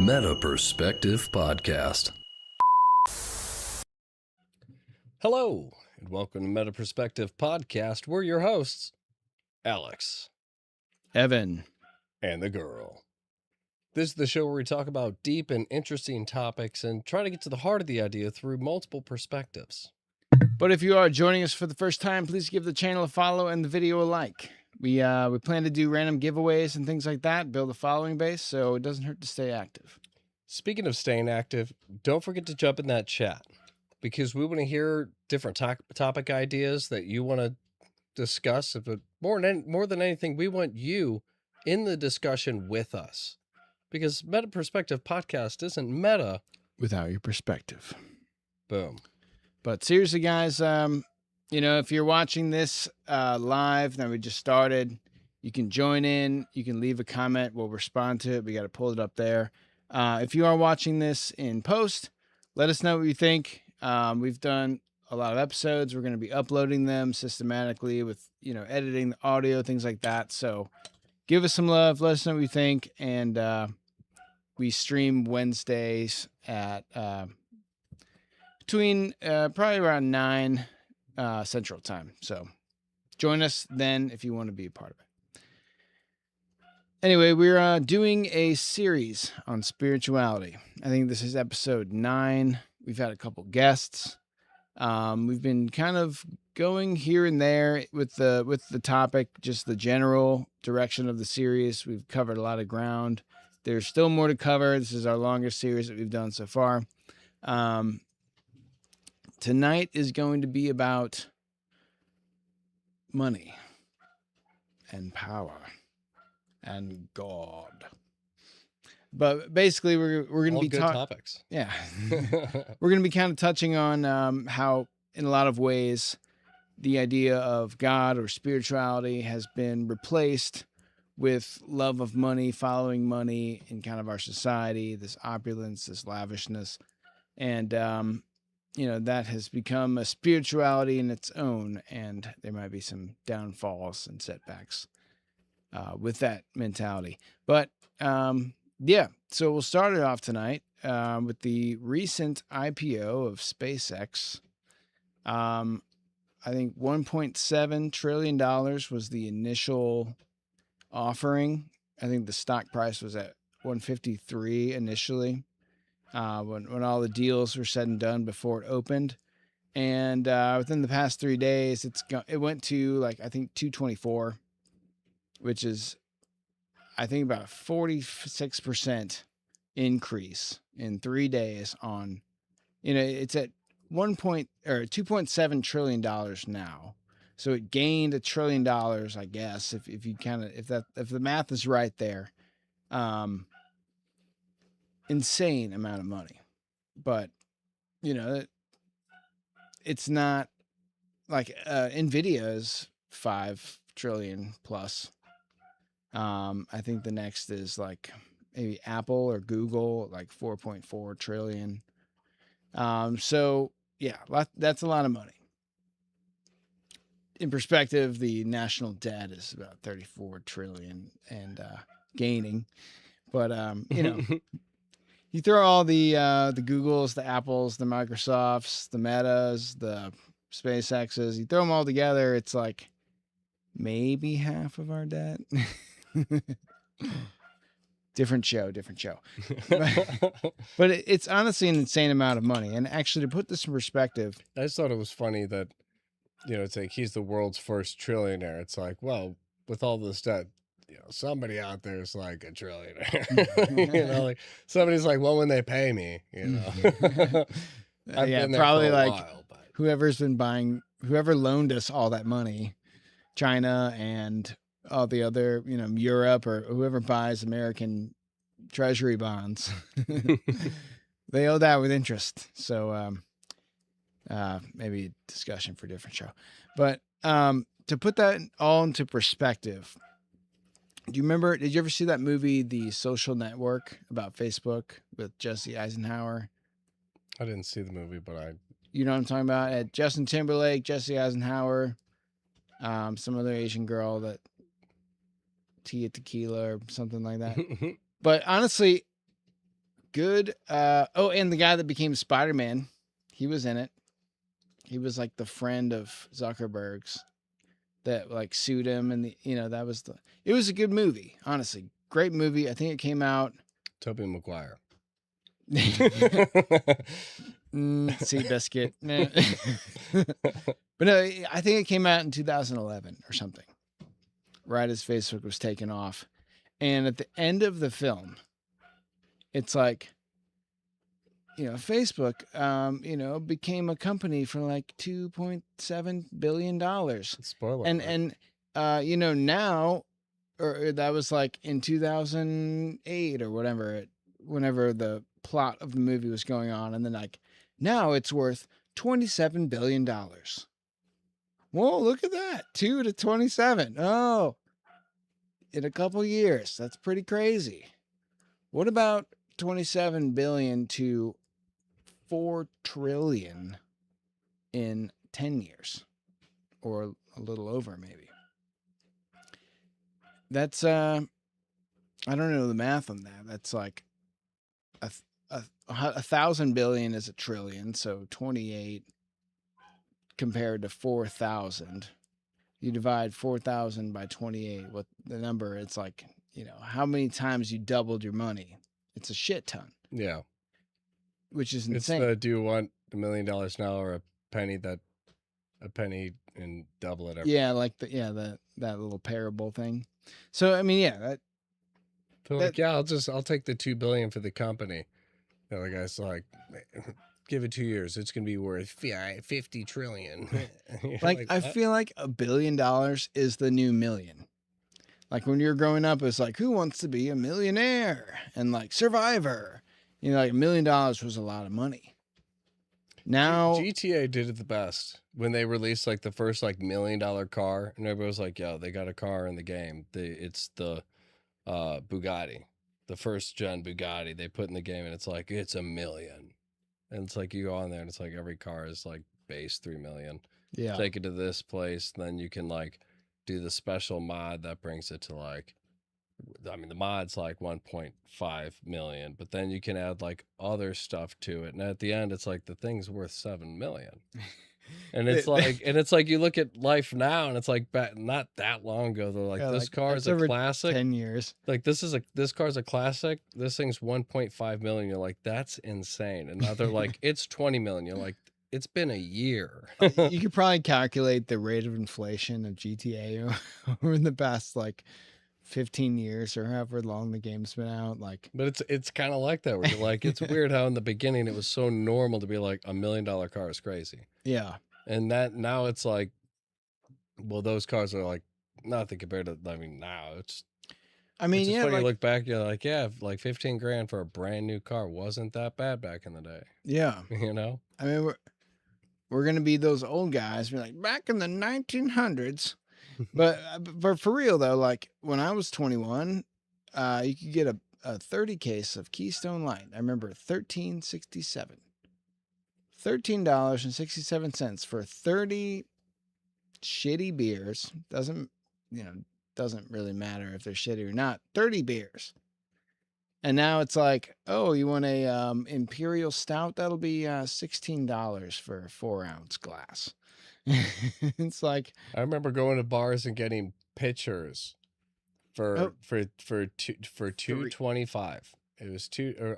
Meta Perspective Podcast. Hello, and welcome to Meta Perspective Podcast. We're your hosts, Alex, Evan, and the girl. This is the show where we talk about deep and interesting topics and try to get to the heart of the idea through multiple perspectives. But if you are joining us for the first time, please give the channel a follow and the video a like. We plan to do random giveaways and things like that, build a following base, so it doesn't hurt to stay active. Speaking of staying active, don't forget to jump in that chat because we want to hear different topic ideas that you want to discuss. But more than anything, we want you in the discussion with us because Meta Perspective Podcast isn't meta Without your perspective. Boom. But seriously, guys, if you're watching this live, now we just started, you can join in, you can leave a comment, we'll respond to it. We got to pull it up there. If you are watching this in post, let us know what you think. We've done a lot of episodes. We're going to be uploading them systematically with, editing the audio, things like that. So give us some love. Let us know what you think. And we stream Wednesdays at between probably around 9 Central Time. So join us then if you want to be a part of it. Anyway, we're doing a series on spirituality. I think this is episode 9. We've had a couple guests. We've been kind of going here and there with the topic, just the general direction of the series. We've covered a lot of ground. There's still more to cover. This is our longest series that we've done so far. Tonight is going to be about money and power and God. But basically, we're going to be good topics. Yeah, we're going to be kind of touching on how, in a lot of ways, the idea of God or spirituality has been replaced with love of money, following money in kind of our society, this opulence, this lavishness, and that has become a spirituality in its own, and there might be some downfalls and setbacks with that mentality. But so we'll start it off tonight with the recent IPO of SpaceX. I think $1.7 trillion was the initial offering. I think the stock price was at 153 initially. When all the deals were said and done before it opened. And within the past 3 days, it went to I think 224, which is I think about a 46% increase in 3 days on, it's at $2.7 trillion now. So it gained $1 trillion, I guess, if the math is right there. Insane amount of money, but it's not like Nvidia is 5 trillion plus. I think the next is like maybe Apple or Google, like 4.4 trillion. So yeah, that's a lot of money. In perspective, the national debt is about 34 trillion and gaining, but you throw all the Googles, the Apples, the Microsofts, the Metas, the SpaceXs, you throw them all together, it's like maybe half of our debt. Different show. But it's honestly an insane amount of money. And actually, to put this in perspective, I just thought it was funny that, it's like he's the world's first trillionaire. It's like, well, with all this debt, somebody out there is like a trillionaire. Like somebody's like, well, when they pay me, I've been there probably for a like while, but whoever loaned us all that money, China and all the other, Europe or whoever buys American treasury bonds, they owe that with interest. So maybe a discussion for a different show. But to put that all into perspective, did you ever see that movie, The Social Network, about Facebook with Jesse Eisenhower? I didn't see the movie, but you know what I'm talking about? Justin Timberlake, Jesse Eisenhower, some other Asian girl that Tia Tequila or something like that. But honestly, Good. Oh, and the guy that became Spider-Man, he was in it. He was like the friend of Zuckerberg's that like sued him, and that was it was a good movie, honestly. Great movie. I think it came out. Tobey Maguire. Seabiscuit. But no, I think it came out in 2011 or something, right as Facebook was taken off. And at the end of the film, it's like, Facebook, became a company for like $2.7 billion. Spoiler. And now, or that was like in 2008 or whatever, whenever the plot of the movie was going on. And then like, now it's worth $27 billion. Whoa, look at that. 2 to 27. Oh, in a couple years. That's pretty crazy. What about 27 billion to 4 trillion in 10 years? Or a little over, maybe. That's, I don't know the math on that. That's like a 1,000 billion is a trillion. So 28 compared to 4,000. You divide 4,000 by 28. What the number? It's like, how many times you doubled your money. It's a shit ton. Yeah. Which is It's insane. do you want $1 million now or a penny and double it every? Yeah, like that little parable thing. So I mean, yeah, They're like, yeah, I'll take the $2 billion for the company. The other guy's like, give it 2 years, it's gonna be worth 50 trillion. like I feel like $1 billion is the new million. Like when you're growing up, it's like, who wants to be a millionaire? And like Survivor, like $1 million was a lot of money. Now GTA did it the best when they released like the first like $1 million car, and everybody was like, yo, they got a car in the game. It's the Bugatti, the first gen Bugatti they put in the game, and it's like it's $1 million. And it's like you go on there and it's like every car is like base 3 million. Yeah. Take it to this place, and then you can like do the special mod that brings it to like, I mean, the mod's like 1.5 million, but then you can add like other stuff to it. And at the end, it's like the thing's worth 7 million. And it's like you look at life now, and it's like not that long ago. They're like, this car is a classic. 10 years. Like this car's a classic. This thing's 1.5 million. You're like, that's insane. And now they're like, it's 20 million. You're like, it's been a year. You could probably calculate the rate of inflation of GTA over the past like 15 years or however long the game's been out. Like, but it's kind of like that where you're like, it's weird how in the beginning it was so normal to be like $1 million car is crazy. Yeah. And that now it's like, well, those cars are like nothing compared to, I mean, now it's funny, you look back, you're like, yeah, like 15 grand for a brand new car wasn't that bad back in the day. Yeah. I mean, we're going to be those old guys. We're like, back in the 1900s. But for real though, like when I was 21, you could get a 30 case of Keystone Light. I remember $13.67. $13.67 for 30 shitty beers. Doesn't really matter if they're shitty or not. 30 beers. And now it's like, oh, you want a Imperial Stout? That'll be $16 for a 4-ounce glass. It's like, I remember going to bars and getting pitchers for $2.25. It was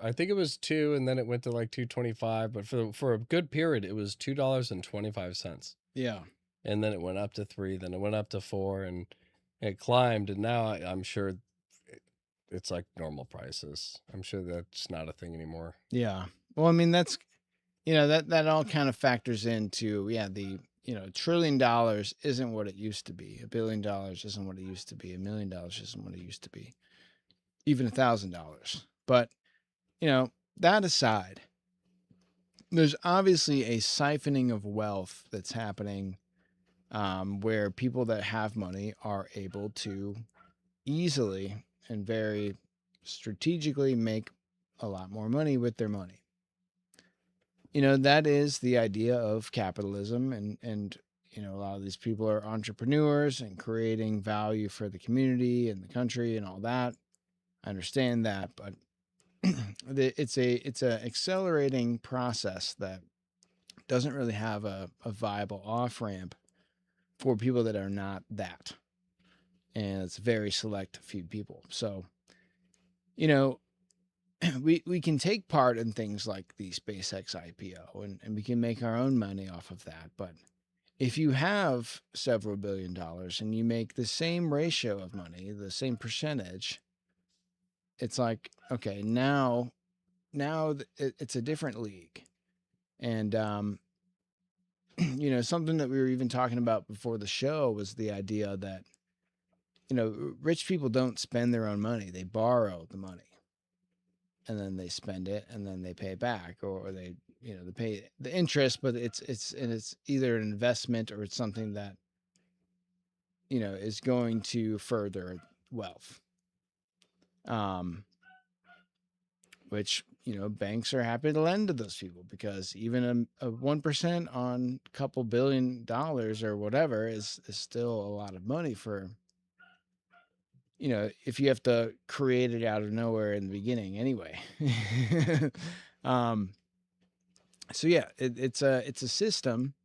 I think it was 2, and then it went to like $2.25. But for a good period, it was $2.25. Yeah. And then it went up to 3. Then it went up to 4, and it climbed. And now I'm sure it's like normal prices. I'm sure that's not a thing anymore. Yeah. Well, I mean, that's, that all kind of factors into, the, $1 trillion isn't what it used to be. $1 billion isn't what it used to be. $1 million isn't what it used to be. Even $1,000. But, that aside, there's obviously a siphoning of wealth that's happening, where people that have money are able to easily and very strategically make a lot more money with their money. That is the idea of capitalism, and a lot of these people are entrepreneurs and creating value for the community and the country and all that. I understand that, but it's a accelerating process that doesn't really have a viable off ramp for people that are not that, and it's very select few people. So, you know, we can take part in things like the SpaceX IPO, and we can make our own money off of that. But if you have several $billion and you make the same ratio of money, the same percentage, it's like, okay, now it's a different league. And you know, something that we were even talking about before the show was the idea that, you know, rich people don't spend their own money. They borrow the money and then they spend it and then they pay it back, or they, you know, they pay the interest, but it's either an investment or it's something that, you know, is going to further wealth. Which, you know, banks are happy to lend to those people, because even a 1% on a couple $1 billion or whatever is still a lot of money for, you know, if you have to create it out of nowhere in the beginning anyway. So yeah, it's a system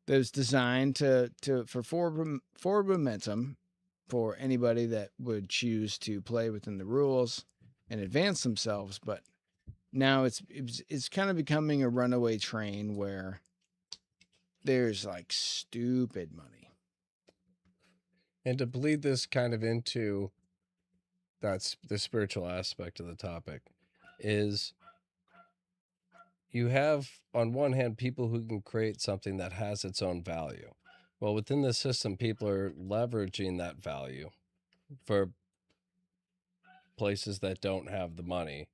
that was designed for forward momentum for anybody that would choose to play within the rules and advance themselves. But now it's kind of becoming a runaway train where there's like stupid money. And to bleed this kind of into that's the spiritual aspect of the topic is you have on one hand people who can create something that has its own value. Well, within the system, people are leveraging that value for places that don't have the money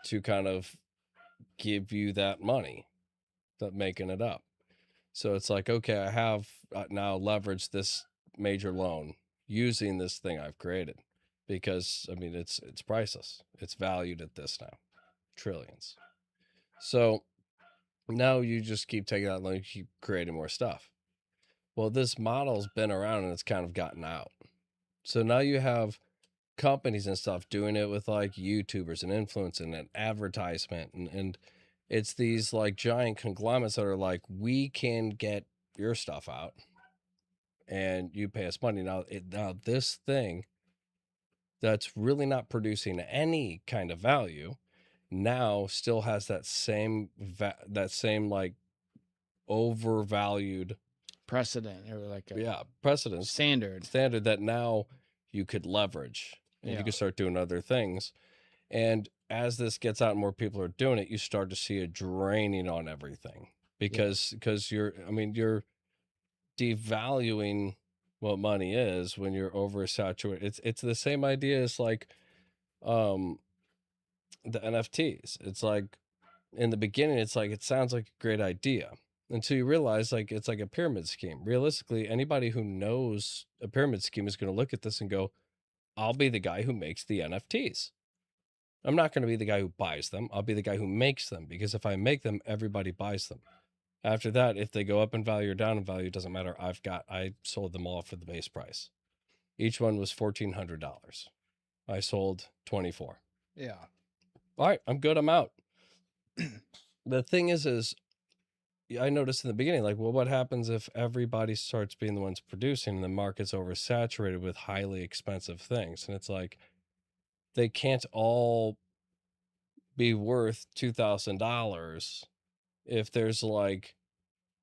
to kind of give you that money, that making it up. So it's like, okay, I have now leveraged this major loan using this thing I've created, because I mean, it's priceless. It's valued at this now, trillions. So now you just keep taking that loan, you keep creating more stuff. Well, this model's been around and it's kind of gotten out. So now you have companies and stuff doing it with like YouTubers and influencing and advertisement. And it's these like giant conglomerates that are like, we can get your stuff out and you pay us money. Now, this thing that's really not producing any kind of value now still has that same like overvalued Precedent, or like a precedent standard that now you could leverage and you can start doing other things. And as this gets out and more people are doing it, you start to see a draining on everything, because you're devaluing what money is when you're oversaturated. It's the same idea as like the NFTs. It's like in the beginning, it's like, it sounds like a great idea until you realize like it's like a pyramid scheme. Realistically, anybody who knows a pyramid scheme is going to look at this and go, I'll be the guy who makes the NFTs. I'm not going to be the guy who buys them. I'll be the guy who makes them, because if I make them, everybody buys them. After that, if they go up in value or down in value, it doesn't matter. I sold them all for the base price. Each one was $1,400. I sold 24. Yeah. All right, I'm good. I'm out. The thing is I noticed in the beginning, like, well, what happens if everybody starts being the ones producing and the market's oversaturated with highly expensive things? And it's like, they can't all be worth $2,000 if there's like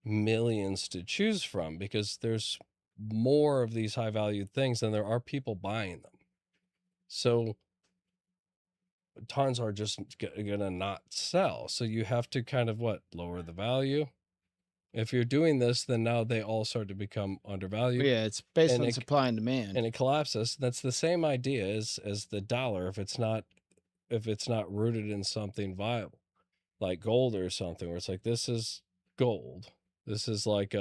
millions to choose from, because there's more of these high valued things than there are people buying them. So tons are just gonna not sell. So you have to kind of lower the value. If you're doing this, then now they all start to become undervalued. Yeah, it's based on supply and demand, and it collapses. That's the same idea as the dollar. If it's not rooted in something viable, like gold or something, where it's like, this is gold. This is like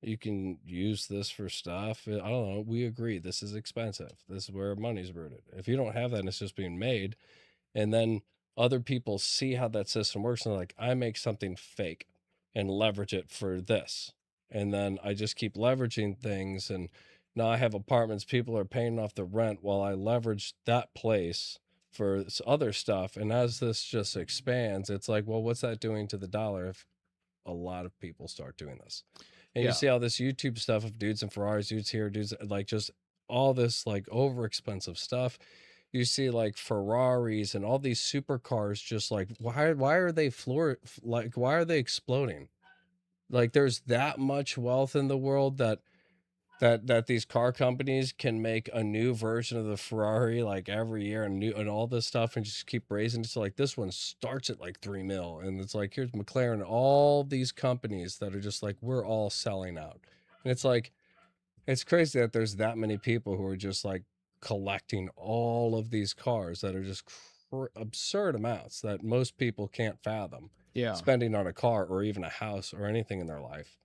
you can use this for stuff. I don't know. We agree. This is expensive. This is where money's rooted. If you don't have that and it's just being made, and then other people see how that system works and they're like, I make something fake and leverage it for this. And then I just keep leveraging things. And now I have apartments. People are paying off the rent while I leverage that place for other stuff. And as this just expands, it's like, well, what's that doing to the dollar if a lot of people start doing this? And you Yeah. see all this YouTube stuff of dudes in Ferraris, dudes here, dudes like just all this like over expensive stuff. You see like Ferraris and all these supercars just like why are they why are they exploding? Like there's that much wealth in the world that these car companies can make a new version of the Ferrari like every year and all this stuff and just keep raising it. So like this one starts at like 3 mil and it's like here's McLaren, all these companies that are just like we're all selling out. And it's like it's crazy that there's that many people who are just like collecting all of these cars that are just absurd amounts that most people can't fathom Yeah. spending on a car or even a house or anything in their life.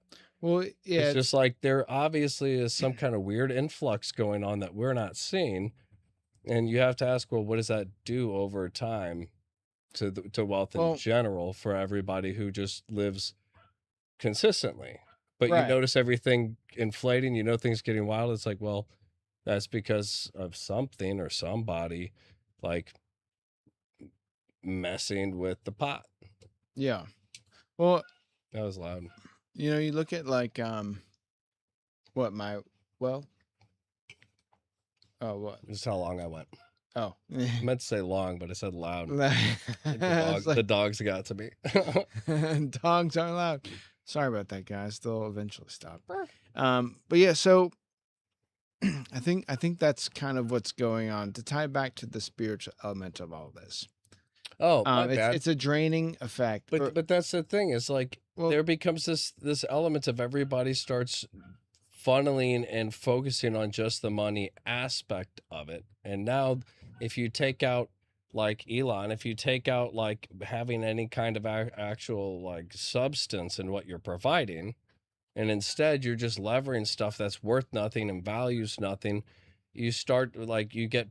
Well, yeah, It's just like there obviously is some kind of weird influx going on that we're not seeing. And you have to ask, well, what does that do over time to wealth in Well- general for everybody who just lives consistently? But you Right. notice everything inflating, you know, things getting wild. It's like, well, that's because of something or somebody like messing with the pot. yeah. Well, That was loud. you know, you look at like what oh what Just how long I went. oh I meant to say long, but I said loud. It's The like, dogs got to me. dogs aren't loud. Sorry about that, guys. They'll eventually stop. But yeah, so I think that's kind of what's going on. To tie back to the spiritual element of all this, Oh, my bad. it's a draining effect. But that's the thing. Is like Well- there becomes this element of everybody starts funneling and focusing on just the money aspect of it. And now, if you take out like Elon, if you take out like having any kind of actual like substance in what you're providing, and instead you're just levering stuff that's worth nothing and values nothing, you start like you get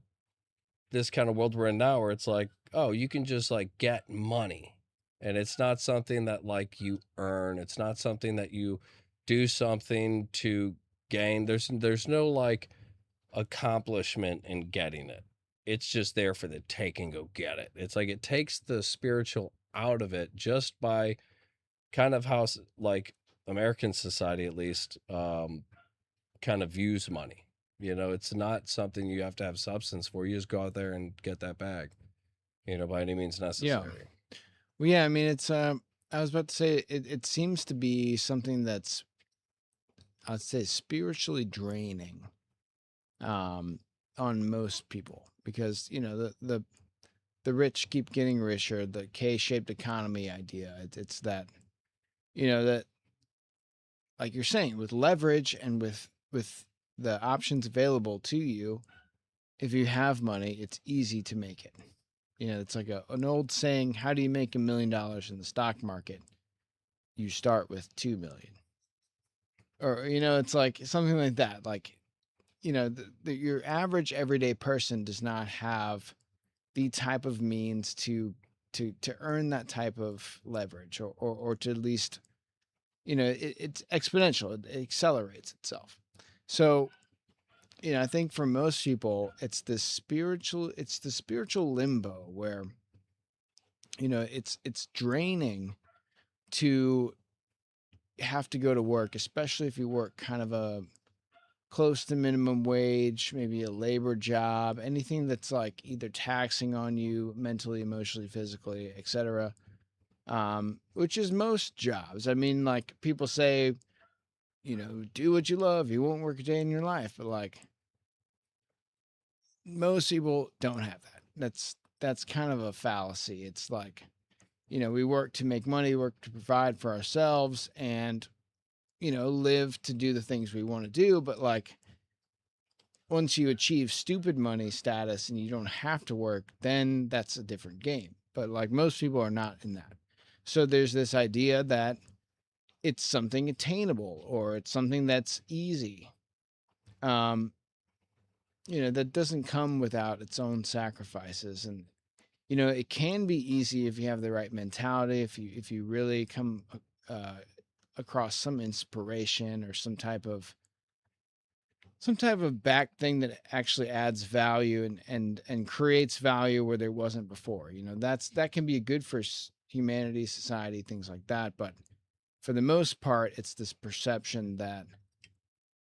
this kind of world we're in now where it's like, oh, you can just like get money. And it's not something that like you earn. It's not something that you do something to gain. There's no like accomplishment in getting it. It's just there for the take and go get it. It's like it takes the spiritual out of it just by kind of how like American society at least kind of views money. You know, it's not something you have to have substance for. You just go out there and get that bag, you know, by any means necessary. Well, yeah, I mean, it's I was about to say it seems to be something that's, I'd say, spiritually draining on most people, because you know the rich keep getting richer, the K-shaped economy idea. It's that, you know, that like you're saying, with leverage and with the options available to you, if you have money, it's easy to make it. You know, it's like an old saying, how do you make $1 million in the stock market? You start with 2 million. Or, you know, it's like something like that. Like, you know, your average everyday person does not have the type of means to earn that type of leverage, or to at least, you know, it's exponential. It accelerates itself. So, you know, I think for most people, it's the spiritual limbo where, you know, it's draining to have to go to work, especially if you work kind of a close to minimum wage, maybe a labor job, anything that's like either taxing on you mentally, emotionally, physically, etc. Which is most jobs. I mean, like people say, you know, do what you love, you won't work a day in your life, but like most people don't have that. That's kind of a fallacy. It's like, you know, we work to make money, work to provide for ourselves, and, you know, live to do the things we want to do. But like, once you achieve stupid money status and you don't have to work, then that's a different game. But like, most people are not in that. So there's this idea that it's something attainable, or it's something that's easy. You know, that doesn't come without its own sacrifices. And, you know, it can be easy if you have the right mentality, if you really come across some inspiration or some type of some type of back thing that actually adds value and creates value where there wasn't before. That can be good for humanity, society, things like that. But for the most part, it's this perception that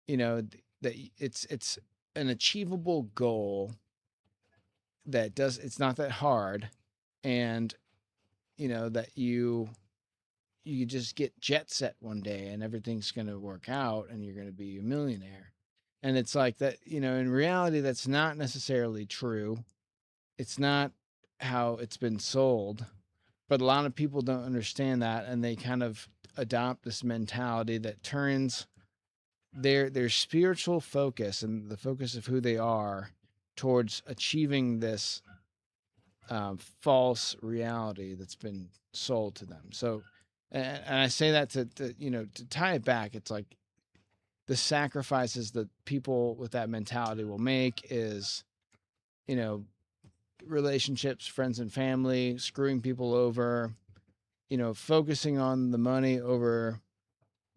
that it's an achievable goal it's not that hard, and that you just get jet set one day and everything's going to work out and you're going to be a millionaire. And it's like that, in reality, that's not necessarily true. It's not how it's been sold, but a lot of people don't understand that. And they kind of adopt this mentality that turns their spiritual focus and the focus of who they are towards achieving this false reality that's been sold to them. So, and I say that to tie it back. It's like the sacrifices that people with that mentality will make is, relationships, friends and family, screwing people over, focusing on the money over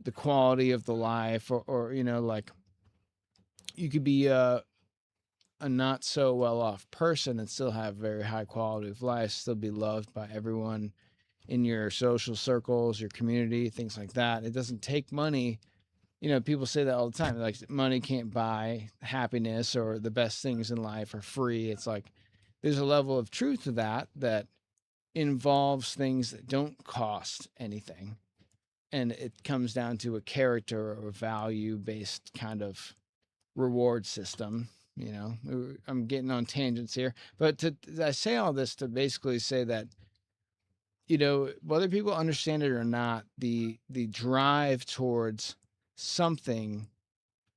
the quality of the life, or like you could be a not so well off person and still have very high quality of life, still be loved by everyone in your social circles, your community, things like that. It doesn't take money. People say that all the time. Like, money can't buy happiness, or the best things in life are free. It's like there's a level of truth to that involves things that don't cost anything. And it comes down to a character or value based kind of reward system. I'm getting on tangents here, but I say all this to basically say that, whether people understand it or not, the drive towards something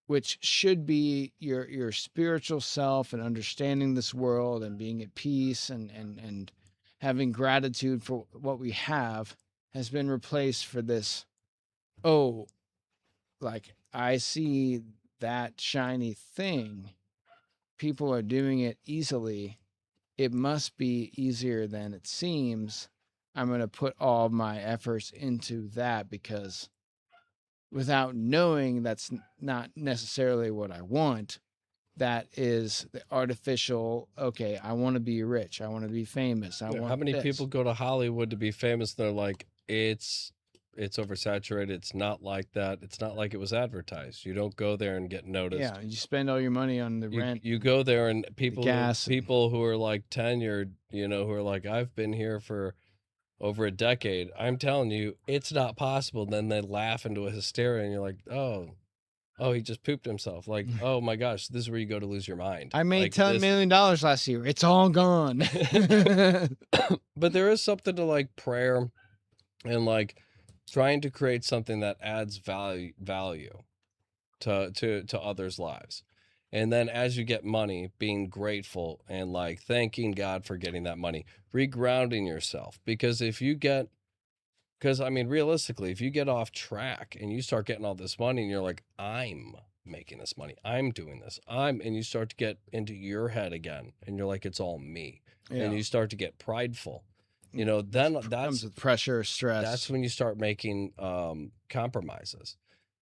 which should be your spiritual self and understanding this world and being at peace and having gratitude for what we have has been replaced for this, like, I see that shiny thing. People are doing it easily. It must be easier than it seems. I'm going to put all my efforts into that, because without knowing that's not necessarily what I want, that is the artificial, okay, I want to be rich. I want to be famous. How many people go to Hollywood to be famous? They're like, it's oversaturated. It's not like that. It's not like it was advertised. You don't go there and get noticed. Yeah, you spend all your money on the rent. You go there and people gas who are like tenured, who are like, I've been here for over a decade. I'm telling you, it's not possible. Then they laugh into a hysteria, and you're like, oh, he just pooped himself. Like, oh my gosh, this is where you go to lose your mind. I made like, $10 million last year. It's all gone. But there is something to like prayer and like trying to create something that adds value to others' lives. And then as you get money, being grateful and like thanking God for getting that money, regrounding yourself. Because realistically, if you get off track and you start getting all this money and you're like, I'm making this money, I'm doing this, and you start to get into your head again and you're like, it's all me. Yeah. And you start to get prideful, then that comes with pressure, stress. That's when you start making compromises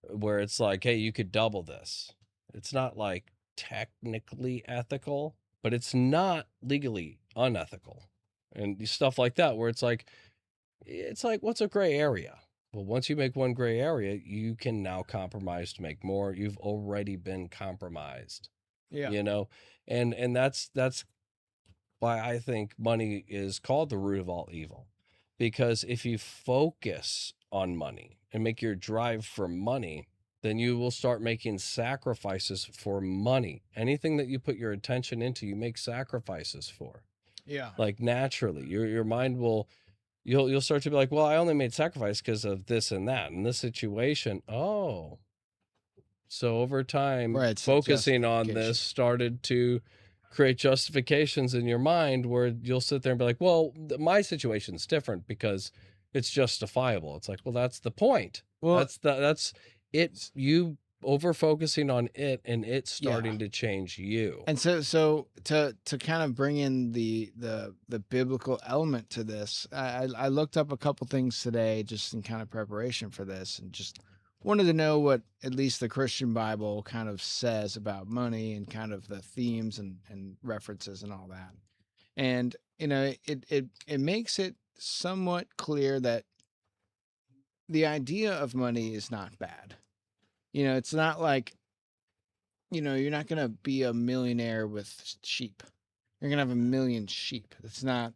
where it's like, hey, you could double this. It's not like technically ethical, but it's not legally unethical and stuff like that, where it's like what's a gray area? Well, once you make one gray area, you can now compromise to make more. You've already been compromised. Yeah. And that's why I think money is called the root of all evil. Because if you focus on money and make your drive for money, then you will start making sacrifices for money. Anything that you put your attention into, you make sacrifices for. Yeah. Like naturally, your mind will, you'll start to be like, well, I only made sacrifice because of this and that in this situation. Oh, so over time, focusing on this started to create justifications in your mind where you'll sit there and be like, well, my situation's different because it's justifiable. It's like, well, that's the point. Well, that's it. You over focusing on it and it starting to change you. And so to kind of bring in the biblical element to this, I looked up a couple things today just in kind of preparation for this, and just wanted to know what at least the Christian Bible kind of says about money and kind of the themes and references and all that. And it makes it somewhat clear that the idea of money is not bad. It's not like, you're not going to be a millionaire with sheep. You're going to have a million sheep. It's not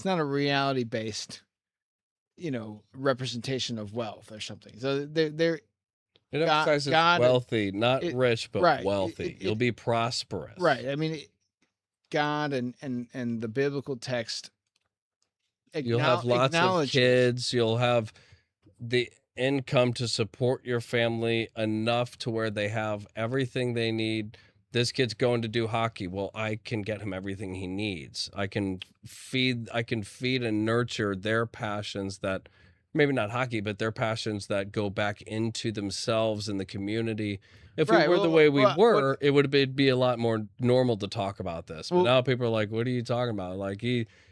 a reality based, representation of wealth or something. So they're It emphasizes God, wealthy, not it- rich, but right. wealthy. You'll be prosperous. right. I mean, God and the biblical text You'll have lots of acknowledges- kids. You'll have the income to support your family enough to where they have everything they need. This kid's going to do hockey. Well, I can get him everything he needs. I can feed and nurture their passions that maybe not hockey, but their passions that go back into themselves and the community. If we Right, were the well, way we well, were, it would be a lot more normal to talk about this. But Well- now people are like, what are you talking about? Like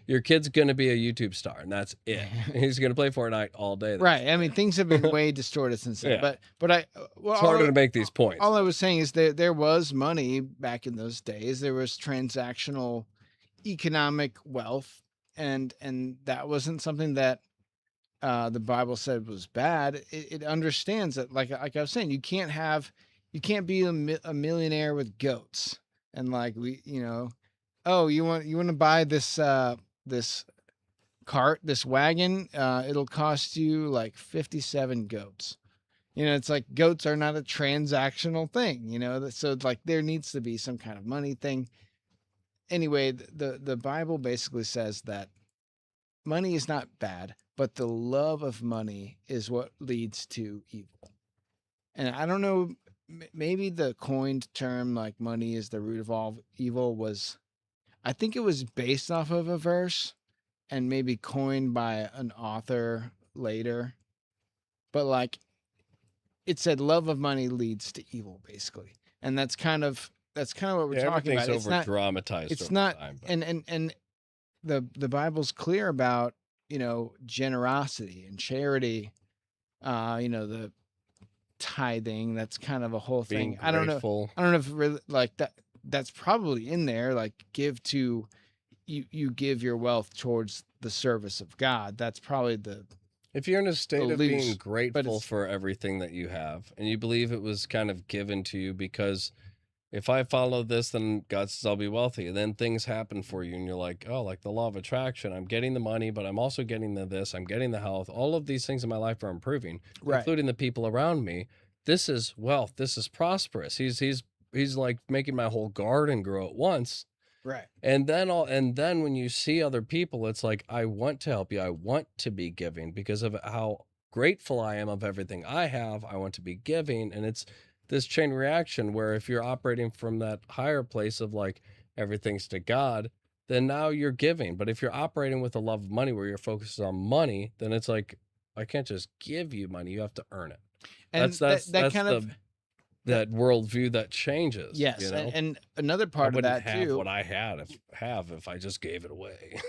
your kid's going to be a YouTube star and that's it. He's going to play Fortnite all day. Right. I mean, things have been way distorted since then. Yeah. But it's It's harder to make these points. All I was saying is that there was money back in those days. There was transactional economic wealth, and that wasn't something that the Bible said was bad. It understands that, like I was saying, you can't be a millionaire with goats, and like oh, you want to buy this this cart, this wagon, it'll cost you like 57 goats. It's like goats are not a transactional thing, so like there needs to be some kind of money thing. Anyway, the Bible basically says that money is not bad, but the love of money is what leads to evil. And I don't know, maybe the coined term like money is the root of all evil I think it was based off of a verse and maybe coined by an author later. But like it said love of money leads to evil, basically. And that's kind of what we're talking about. Everything's over dramatized. It's not time, but- and the Bible's clear about, generosity and charity, the tithing, that's kind of a whole thing. being I don't know. grateful. I don't know if really like that's probably in there, like you give your wealth towards the service of God. That's probably If you're in a state of being loose, grateful it's- for everything that you have and you believe it was kind of given to you because if I follow this, then God says I'll be wealthy. And then things happen for you and you're like, oh, like the law of attraction. I'm getting the money, but I'm also getting this. I'm getting the health. All of these things in my life are improving, Right. including the people around me. This is wealth. This is prosperous. He's like making my whole garden grow at once. right. And then when you see other people, it's like, I want to help you. I want to be giving because of how grateful I am of everything I have. I want to be giving. And it's this chain reaction where if you're operating from that higher place of like everything's to God, then now you're giving. But if you're operating with a love of money where you're focused on money, then it's like, I can't just give you money. You have to earn it. And That's that kind the, of that worldview that changes. yes. You know? And another I part of wouldn't that have too. what I have if I just gave it away.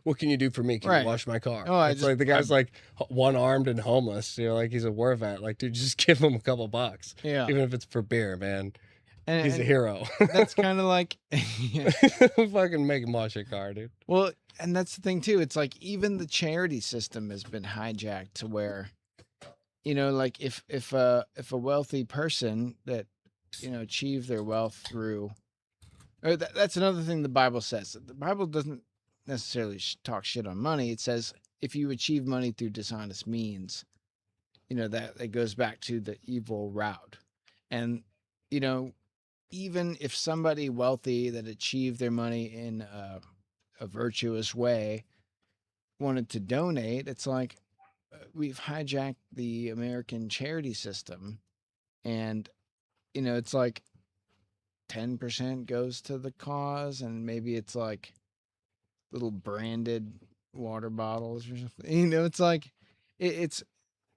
What can you do for me? Can Right. you wash my car? Oh, It's like the guy's like one armed and homeless. Like he's a war vet. Like, dude, just give him a couple bucks, Yeah. even if it's for beer, man. And, He's a hero. that's kind of like Fucking make him wash your car, dude. well, and that's the thing too. It's like even the charity system has been hijacked to where, like if a wealthy person that achieve their wealth through, or that's another thing the Bible says. The Bible doesn't necessarily talk shit on money. It says if you achieve money through dishonest means, that it goes back to the evil route, and even if somebody wealthy that achieved their money in a virtuous way wanted to donate, it's like we've hijacked the American charity system, and it's like 10% goes to the cause, and maybe it's like little branded water bottles or something. It's like it's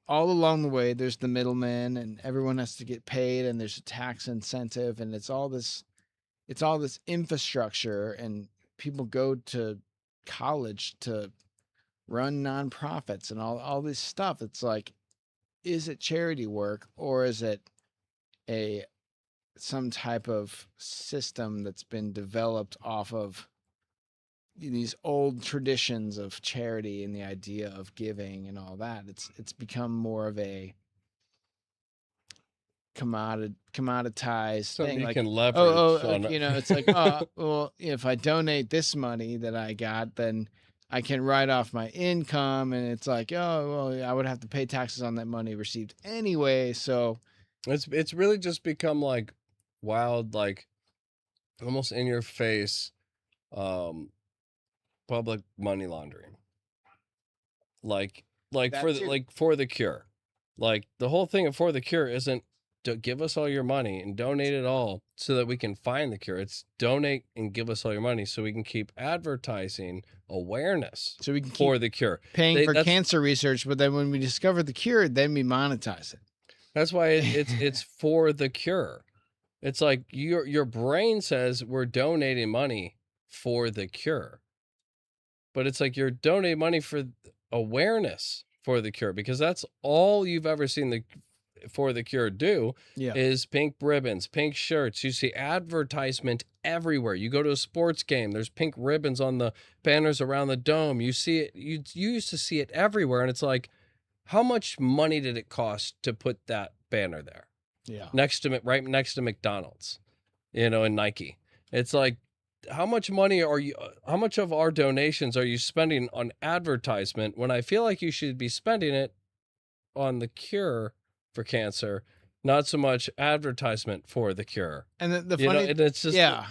all along the way. There's the middleman, and everyone has to get paid, and there's a tax incentive, and it's all this infrastructure, and people go to college to run nonprofits and all this stuff. It's like is it charity work or is it some type of system that's been developed off of these old traditions of charity and the idea of giving and all that? It's become more of a commoditized Something thing. you Like, can leverage on you know, it's like, oh, well, if I donate this money that I got, then I can write off my income, and it's like, oh, well, I would have to pay taxes on that money received anyway. So It's really just become like wild, like almost in your face, public money laundering. Like That too. for the cure. Like the whole thing of For the Cure isn't to give us all your money and donate it all so that we can find the cure. It's donate and give us all your money so we can keep advertising awareness so we can for keep the cure. paying for that's- cancer research, but then when we discover the cure, then we monetize it. That's why it's for the cure. It's like your brain says we're donating money for the cure. But it's like you're donating money for awareness for the cure, because that's all you've ever seen the For the Cure do Yeah. is pink ribbons, pink shirts. You see advertisement everywhere. You go to a sports game, there's pink ribbons on the banners around the dome. You see it, you used to see it everywhere. And it's like, how much money did it cost to put that banner there Yeah. right next to McDonald's, and Nike? It's like, how much money how much of our donations are you spending on advertisement when I feel like you should be spending it on the cure for cancer, not so much advertisement for the cure? And the You know, funny, and it's just, yeah.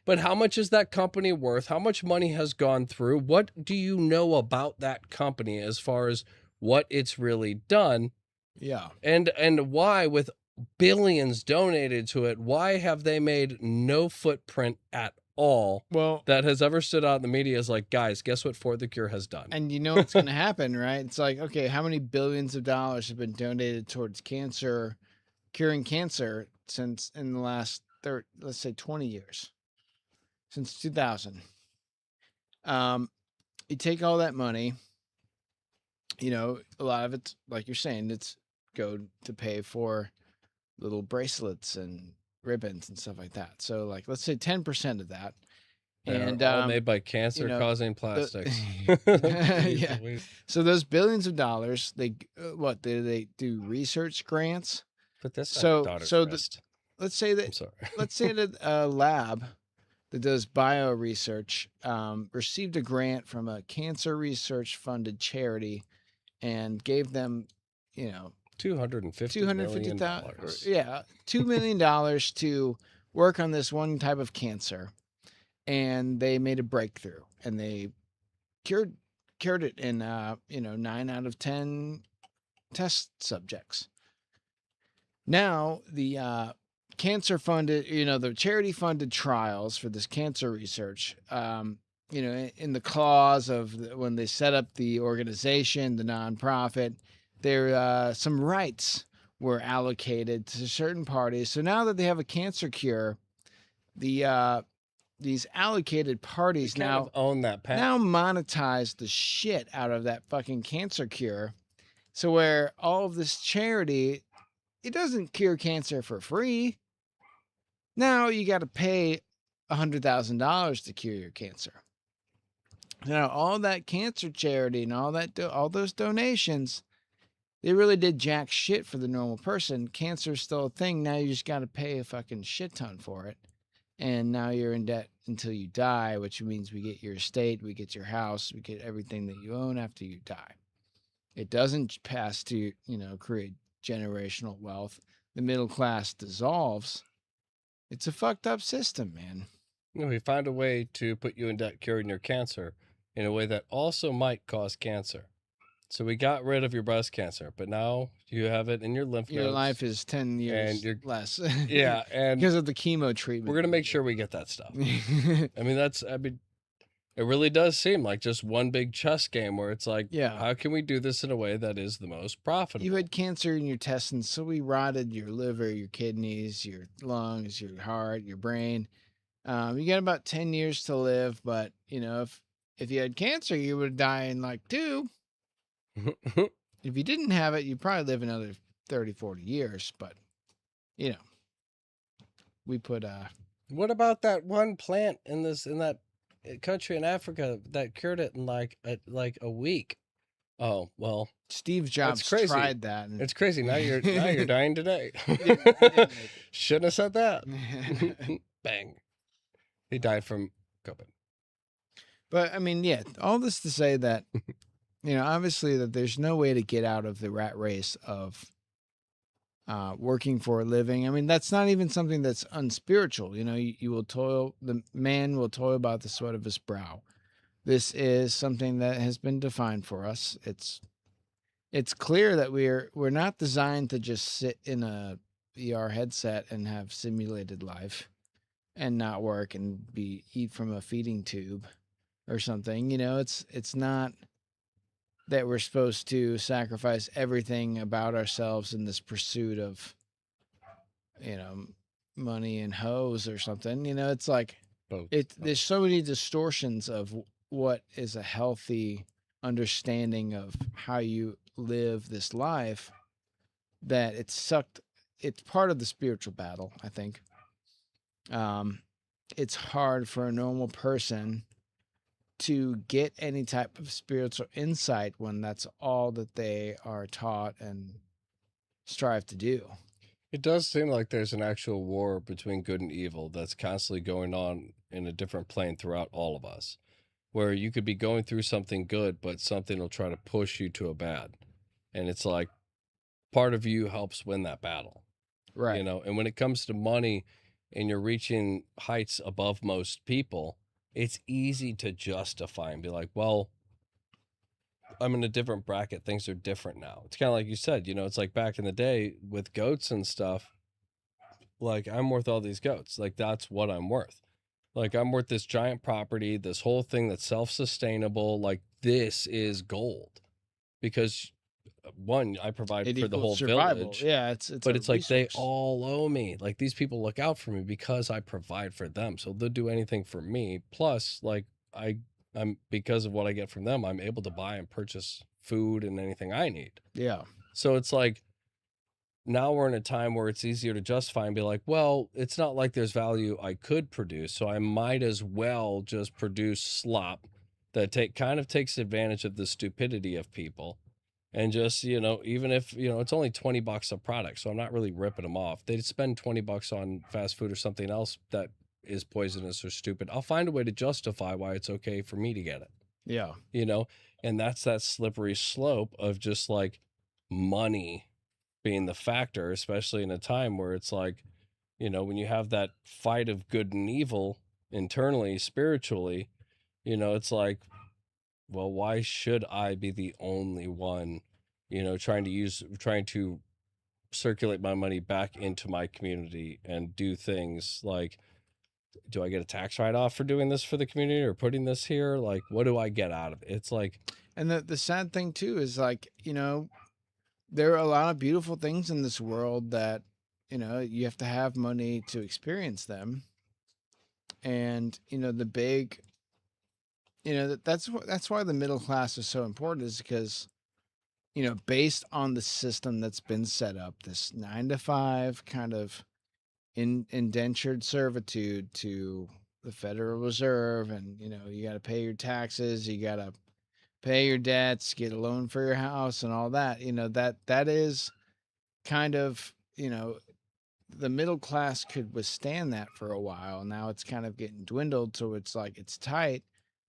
but how much is that company worth? How much money has gone through? What do you know about that company as far as what it's really done? Yeah. And why, with billions donated to it, why have they made no footprint at all Well, that has ever stood out in the media as like, guys, guess what For the Cure has done? and you know what's going to happen, right? It's like, okay, how many billions of dollars have been donated towards curing cancer since in the last, let's say 20 years, since 2000. You take all that money, a lot of it's, like you're saying, it's go to pay for little bracelets and ribbons and stuff like that. So like, let's say 10% of that. And all made by cancer-causing plastics. Yeah. So those billions of dollars, they do research grants. But that's So- not so wrist. Let's say that I'm sorry. let's say that a lab that does bio research received a grant from a cancer research funded charity and gave them, $250 million. $2 million to work on this one type of cancer, and they made a breakthrough and they cured it in 9 out of 10 test subjects. Now the cancer funded, the charity funded trials for this cancer research, in the clause of when they set up the organization, the nonprofit, there some rights were allocated to certain parties. So now that they have a cancer cure, these allocated parties now own that patent. now monetize the shit out of that fucking cancer cure. So where all of this charity, it doesn't cure cancer for free. Now you got to pay $100,000 to cure your cancer. Now all that cancer charity and all those donations, they really did jack shit for the normal person. Cancer's still a thing. Now you just got to pay a fucking shit ton for it. And now you're in debt until you die, which means we get your estate, we get your house, we get everything that you own after you die. It doesn't pass to, create generational wealth. The middle class dissolves. It's a fucked up system, man. We found a way to put you in debt curing your cancer in a way that also might cause cancer. So we got rid of your breast cancer, but now you have it in your lymph nodes. Your life is 10 years And you're- less. Yeah, and because of the chemo treatment. we're going to make sure we get that stuff. I mean, it really does seem like just one big chess game where it's like, Yeah. how can we do this in a way that is the most profitable? You had cancer in your intestines, so we rotted your liver, your kidneys, your lungs, your heart, your brain. You got about 10 years to live, but if you had cancer, you would die in like 2. If you didn't have it, you'd probably live another 30, 40 years. But, you know, we put What about that one plant in that country in Africa that cured it in like a week? Oh, well, Steve Jobs crazy. tried that. And it's crazy. Now you're dying today. he didn't make it. Shouldn't have said that. Bang. He died from COVID. But I mean, yeah, all this to say that, you know, obviously that there's no way to get out of the rat race of working for a living. I mean, that's not even something that's unspiritual. You know, you will toil, the man will toil about the sweat of his brow. This is something that has been defined for us. It's clear that we're not designed to just sit in a VR headset and have simulated life and not work and eat from a feeding tube or something. You know, it's not that we're supposed to sacrifice everything about ourselves in this pursuit of, you know, money and hoes or something. You know, it's like Both. there's so many distortions of what is a healthy understanding of how you live this life that it's part of the spiritual battle, I think. It's hard for a normal person to get any type of spiritual insight when that's all that they are taught and strive to do. It does seem like there's an actual war between good and evil that's constantly going on in a different plane throughout all of us, where you could be going through something good, but something will try to push you to a bad. And it's like part of you helps win that battle. Right. You know, and when it comes to money and you're reaching heights above most people, it's easy to justify and be like, well, I'm in a different bracket. Things are different now. It's kind of like you said, you know, it's like back in the day with goats and stuff. Like, I'm worth all these goats. Like, that's what I'm worth. Like, I'm worth this giant property, this whole thing that's self-sustainable. Like, this is gold. Because one, I provide It for the equals whole survival. village. Yeah, it's But a it's like they resource. all owe me. Like, these people look out for me because I provide for them. So they'll do anything for me. Plus, like, I'm because of what I get from them, I'm able to buy and purchase food and anything I need. Yeah. So it's like now we're in a time where it's easier to justify and be like, well, it's not like there's value I could produce, so I might as well just produce slop that kind of takes advantage of the stupidity of people. And just, you know, even if, you know, it's only $20 a product, so I'm not really ripping them off. They'd spend $20 on fast food or something else that is poisonous or stupid. I'll find a way to justify why it's okay for me to get it, Yeah. you know? And that's that slippery slope of just like money being the factor, especially in a time where it's like, you know, when you have that fight of good and evil internally, spiritually, you know, it's like, well, why should I be the only one, you know, trying to circulate my money back into my community and do things like, do I get a tax write-off for doing this for the community or putting this here? Like, what do I get out of it? It's like, And the sad thing too is like, you know, there are a lot of beautiful things in this world that, you know, you have to have money to experience them. And, you know, that's why the middle class is so important, is because, you know, based on the system that's been set up, this 9 to 5 kind of indentured servitude to the Federal Reserve, and, you know, you got to pay your taxes, you got to pay your debts, get a loan for your house and all that, you know, that is kind of, you know, the middle class could withstand that for a while. Now it's kind of getting dwindled, so it's like it's tight,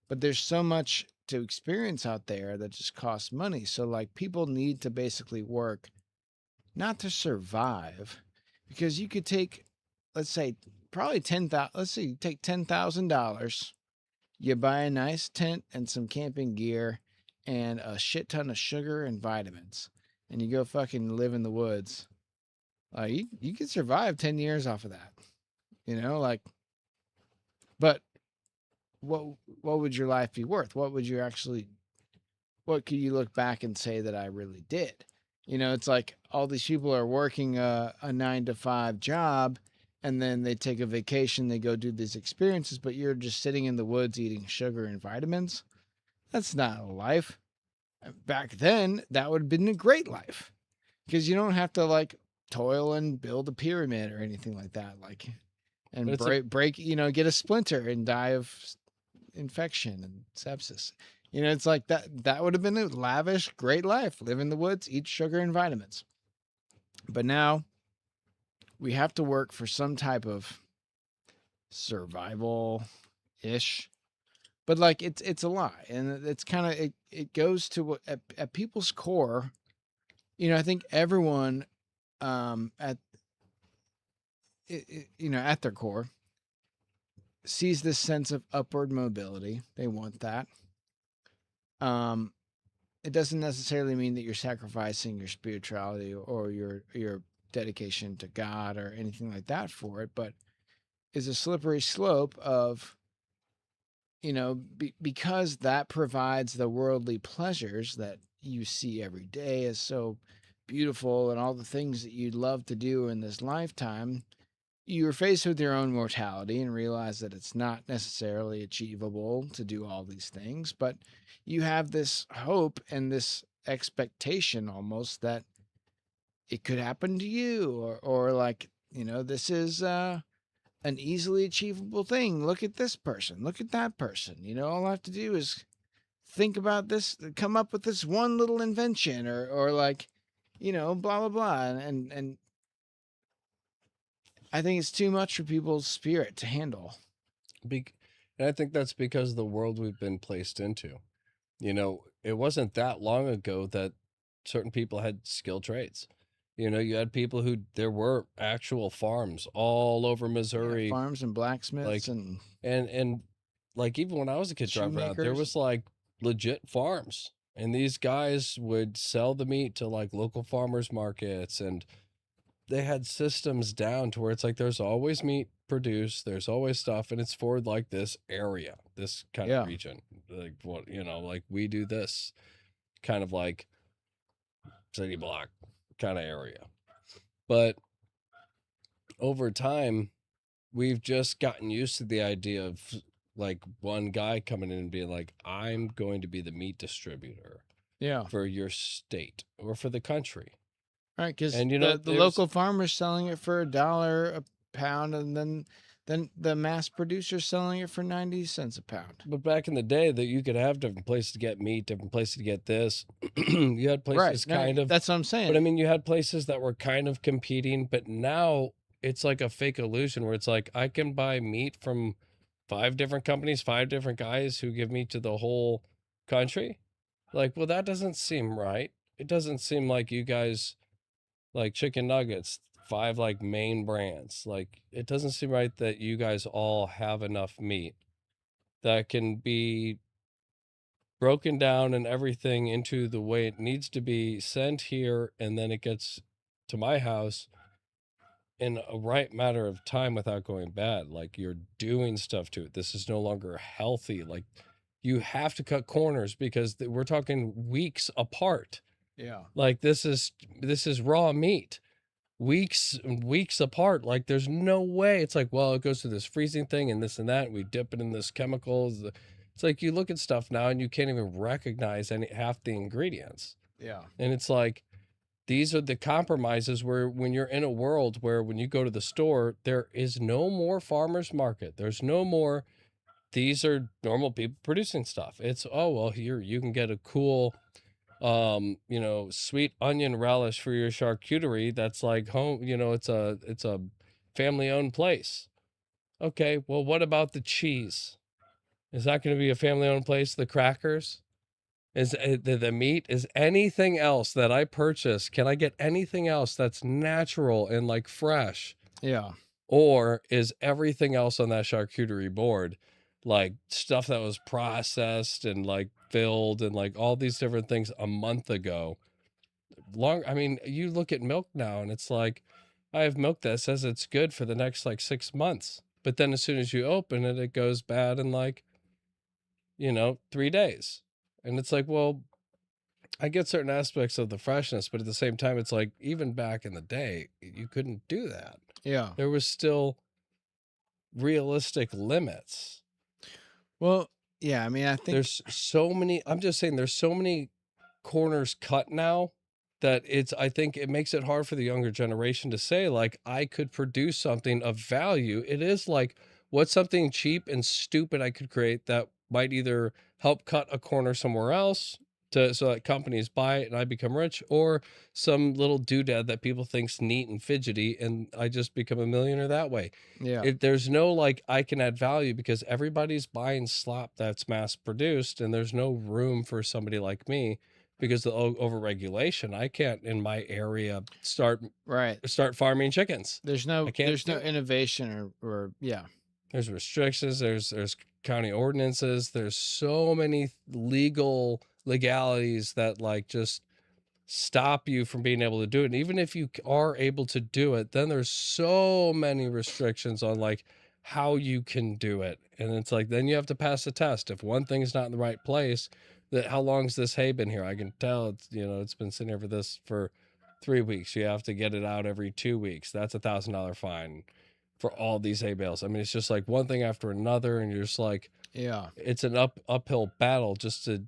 but there's so much to experience out there that just costs money. So like people need to basically work not to survive, because you could take, let's say, probably 10,000. Let's say you take $10,000, you buy a nice tent and some camping gear and a shit ton of sugar and vitamins, and you go fucking live in the woods. You could survive 10 years off of that, you know, like, but what would your life be worth? What could you look back and say that I really did? You know, it's like all these people are working a 9 to 5 job, and then they take a vacation, they go do these experiences, but you're just sitting in the woods eating sugar and vitamins. That's not a life. Back then, that would have been a great life because you don't have to like toil and build a pyramid or anything like that. Like, and But it's a break, get a splinter and die of infection and sepsis. It's like that would have been a lavish, great life. Live in the woods, eat sugar and vitamins. But now we have to work for some type of survival ish. But like it's a lie, and it's kind of it goes to what at people's core. I think everyone at at their core sees this sense of upward mobility. They want that. It doesn't necessarily mean that you're sacrificing your spirituality or your dedication to God or anything like that for it, but is a slippery slope of, because that provides the worldly pleasures that you see every day as so beautiful and all the things that you'd love to do in this lifetime. You're faced with your own mortality and realize that it's not necessarily achievable to do all these things, but you have this hope and this expectation almost that it could happen to you or like, this is an easily achievable thing. Look at this person. Look at that person. All I have to do is think about this, come up with this one little invention or like, blah, blah, blah. And I think it's too much for people's spirit to handle. and I think that's because of the world we've been placed into. It wasn't that long ago that certain people had skilled trades. You had people there were actual farms all over Missouri, Farms and blacksmiths like, and and like even when I was a kid driving around, there shoemakers. was like legit farms, and these guys would sell the meat to like local farmers markets, and they had systems down to where it's like there's always meat produced, there's always stuff, and it's for like this area, this kind of Yeah. region. Like what, like we do this kind of like city block kind of area. But over time, we've just gotten used to the idea of like one guy coming in and being like, I'm going to be the meat distributor Yeah. for your state or for the country. Right, because And the there's local farmer's selling it for $1 a pound, and then the mass producer's selling it for 90 cents a pound. But back in the day, that you could have different places to get meat, different places to get this. You had places Right. kind of, That's what I'm but I saying. mean, you had places that were kind of competing, but now it's like a fake illusion where it's like I can buy meat from 5 different companies, 5 different guys who give meat to the whole country. Like, well, that doesn't seem right. It doesn't seem like you guys like chicken nuggets, 5 like main brands. Like, it doesn't seem right that you guys all have enough meat that can be broken down and everything into the way it needs to be sent here, and then it gets to my house in a right matter of time without going bad. Like, you're doing stuff to it. This is no longer healthy. Like, you have to cut corners because we're talking weeks apart. Yeah. Like, this is raw meat, weeks and weeks apart. Like, there's no way. It's like, well, it goes through this freezing thing and this and that, and we dip it in this chemicals. It's like you look at stuff now and you can't even recognize half the ingredients. Yeah. And it's like, these are the compromises where when you're in a world where when you go to the store, there is no more farmer's market. There's no more, these are normal people producing stuff. It's, oh, well, here you can get a cool, sweet onion relish for your charcuterie. That's like home, it's a family owned place. Okay. Well, what about the cheese? Is that going to be a family owned place? The crackers? Is the meat? Is anything else that I purchase? Can I get anything else that's natural and like fresh? Yeah. Or is everything else on that charcuterie board like stuff that was processed and like filled and like all these different things a month ago? I mean, you look at milk now and it's like, I have milk that says it's good for the next like 6 months. But then as soon as you open it, it goes bad in like, 3 days. And it's like, well, I get certain aspects of the freshness, but at the same time, it's like, even back in the day, you couldn't do that. Yeah. There was still realistic limits. Well, yeah. I mean, I think I'm just saying, there's so many corners cut now that I think it makes it hard for the younger generation to say, like, I could produce something of value. It is like, what's something cheap and stupid I could create that might either help cut a corner somewhere else so that companies buy it and I become rich, or some little doodad that people think's neat and fidgety and I just become a millionaire that way. Yeah. There's no like I can add value because everybody's buying slop that's mass produced, and there's no room for somebody like me because of the over regulation. I can't in my area start Right. farming chickens. There's no I can't there's no do it. innovation or yeah. There's restrictions, there's county ordinances, there's so many legalities that like just stop you from being able to do it. And even if you are able to do it, then there's so many restrictions on like how you can do it. And it's like, then you have to pass a test. If one thing is not in the right place, that how long's this hay been here? I can tell it's, it's been sitting here for 3 weeks. You have to get it out every 2 weeks. That's $1,000 fine for all these hay bales. I mean, it's just like one thing after another. And you're just like, Yeah. it's an uphill battle just to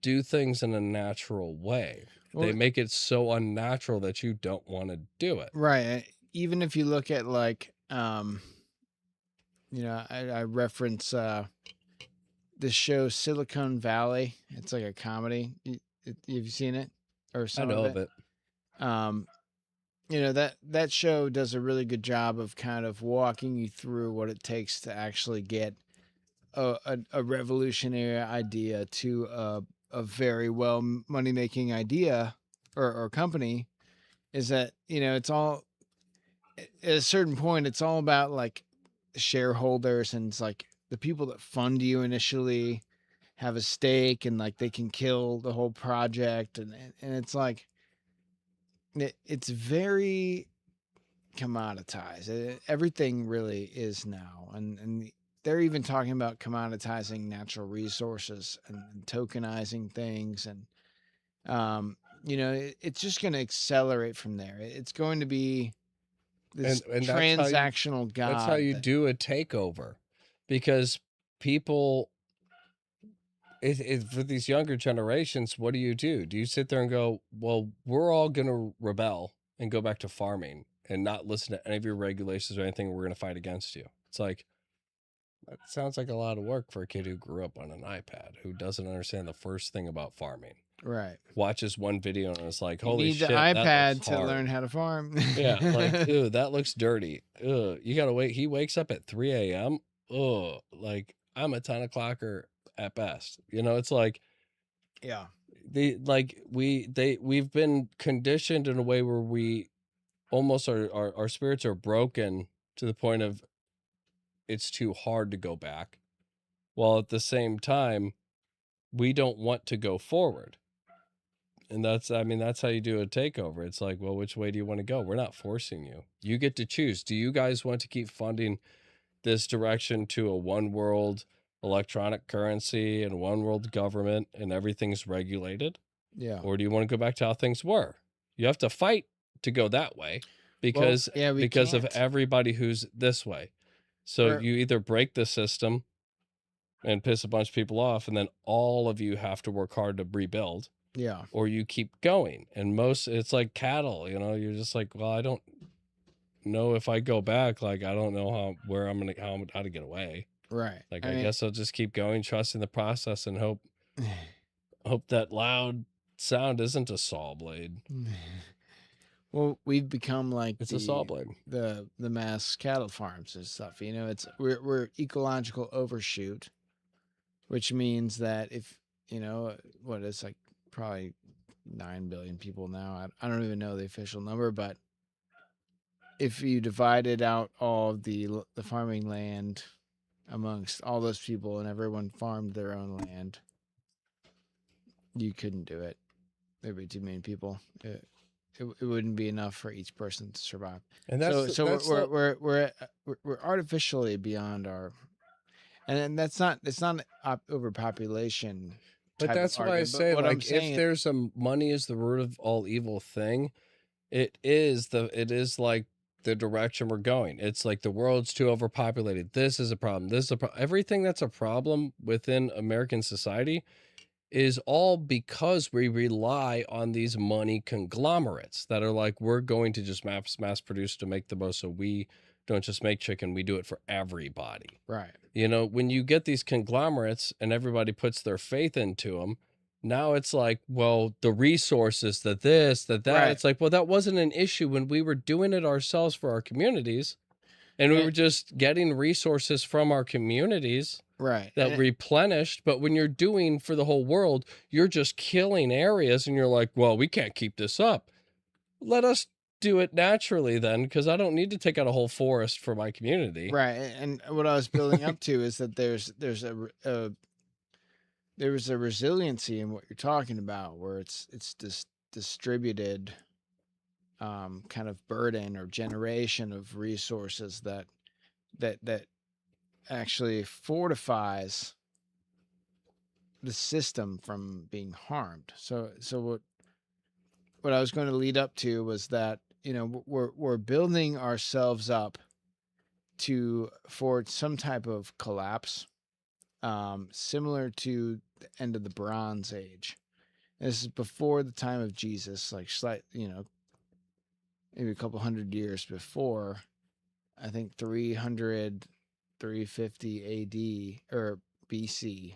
do things in a natural way. Well, They make it so unnatural that you don't want to do it. right. Even if you look at like I reference the show Silicon Valley. It's like a comedy. Have you seen it or I some know of of it. That show does a really good job of kind of walking you through what it takes to actually get a revolutionary idea to a very well money making idea or company. Is that it's all at a certain point it's all about like shareholders, and it's like the people that fund you initially have a stake, and like they can kill the whole project, and it's like it's very commoditized. Everything really is now, and they're even talking about commoditizing natural resources and tokenizing things, and it's just going to accelerate from there. It's going to be this And transactional god. That's how you do a takeover, because people, for these younger generations, what do? Do you sit there and go, well, we're all going to rebel and go back to farming and not listen to any of your regulations or anything? We're going to fight against you. It's like, that sounds like a lot of work for a kid who grew up on an iPad, who doesn't understand the first thing about farming. Right. Watches one video and it's like, You holy need shit, the that iPad looks to hard. learn how to farm. Yeah, like, ew, that looks dirty. Ugh, you gotta wait. He wakes up at 3 a.m. Ugh, like I'm a 10 o'clocker at best. It's like Yeah. we've been conditioned in a way where we almost our spirits are broken to the point of it's too hard to go back, while at the same time we don't want to go forward. And that's how you do a takeover. It's like, well, which way do you want to go? We're not forcing you. You get to choose. Do you guys want to keep funding this direction to a one world electronic currency and one world government and everything's regulated? Yeah. Or do you want to go back to how things were? You have to fight to go that way because we of can't. everybody who's this way. So you either break the system and piss a bunch of people off, and then all of you have to work hard to rebuild. Yeah. Or you keep going. And it's like cattle, you're just like, well, I don't know if I go back, like, I don't know how to get away. Right. Like, I guess I'll just keep going, trusting the process, and hope that loud sound isn't a saw blade. Well, we've become like It's a saw blade. The mass cattle farms and stuff. We're ecological overshoot, which means that if it's like probably 9 billion people now. I don't even know the official number, but if you divided out all the farming land amongst all those people and everyone farmed their own land, you couldn't do it. There'd be too many people. It wouldn't be enough for each person to survive. And we're artificially beyond our, and it's not overpopulation. But that's why I say, like, if there's money is the root of all evil thing, it is like the direction we're going. It's like the world's too overpopulated. This is a problem. This is a problem. Everything that's a problem within American society is all because we rely on these money conglomerates that are like, we're going to just mass produce to make the most. So we don't just make chicken, we do it for everybody. Right. You know, when you get these conglomerates and everybody puts their faith into them, now it's like, well, the resources, that this, that that. Right. It's like, well, that wasn't an issue when we were doing it ourselves for our communities. And we And- were just getting resources from our communities Right. that And- replenished. But when you're doing for the whole world, you're just killing areas and you're like, well, we can't keep this up. Let us do it naturally then, because I don't need to take out a whole forest for my community. Right. And what I was building up to is that there's a resiliency in what you're talking about, where it's this distributed kind of burden or generation of resources that actually fortifies the system from being harmed. So what I was going to lead up to was that, you know, we're building ourselves up for some type of collapse, similar to the end of the Bronze Age. This is before the time of Jesus, like maybe a couple hundred years before. I think 300, 350 AD or BC.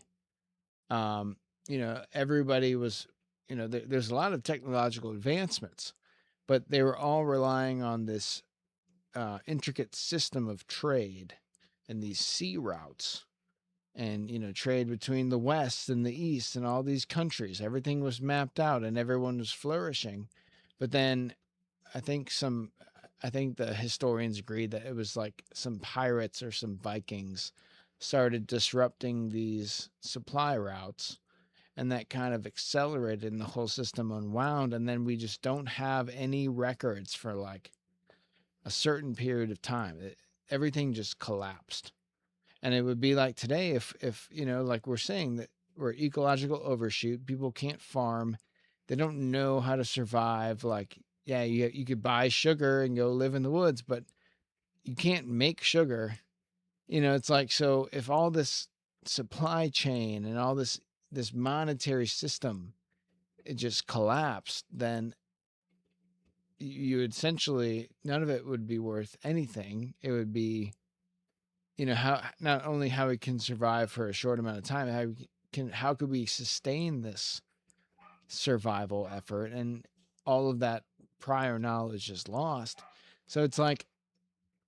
Everybody was, there's a lot of technological advancements, but they were all relying on this intricate system of trade and these sea routes and, trade between the West and the East and all these countries. Everything was mapped out and everyone was flourishing. But then I think the historians agreed that it was like some pirates or some Vikings started disrupting these supply routes, and that kind of accelerated and the whole system unwound. And then we just don't have any records for like a certain period of time. Everything just collapsed. And it would be like today if like we're saying that we're ecological overshoot, people can't farm, they don't know how to survive. Like, yeah, you could buy sugar and go live in the woods, but you can't make sugar. It's like, so if all this supply chain and all this monetary system, it just collapsed, then you essentially, none of it would be worth anything. It would be, how not only how we can survive for a short amount of time, how could we sustain this survival effort, and all of that prior knowledge is lost. So it's like,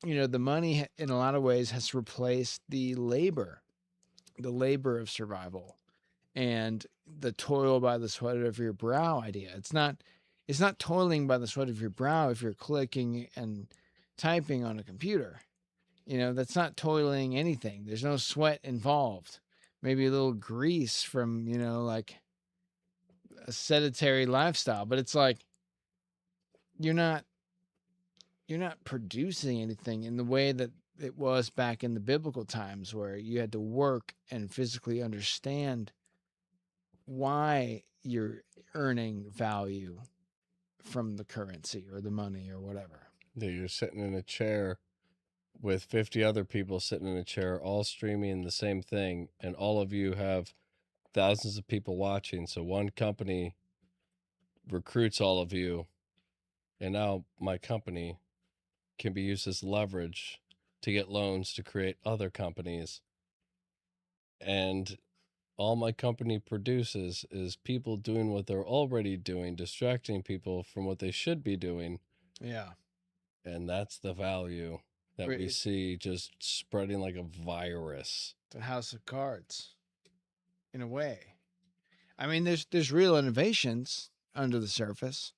the money in a lot of ways has replaced the labor of survival and the toil by the sweat of your brow idea. It's not toiling by the sweat of your brow if you're clicking and typing on a computer. That's not toiling anything. There's no sweat involved. Maybe a little grease from, like a sedentary lifestyle, but it's like you're not producing anything in the way that it was back in the biblical times, where you had to work and physically understand why you're earning value from the currency or the money or whatever. That you're sitting in a chair with 50 other people sitting in a chair, all streaming the same thing, and all of you have thousands of people watching. So one company recruits all of you, and now my company can be used as leverage to get loans to create other companies. And all my company produces is people doing what they're already doing, distracting people from what they should be doing. Yeah. And that's the value that we see just spreading like a virus. The House of Cards, in a way. I mean, there's real innovations under the surface.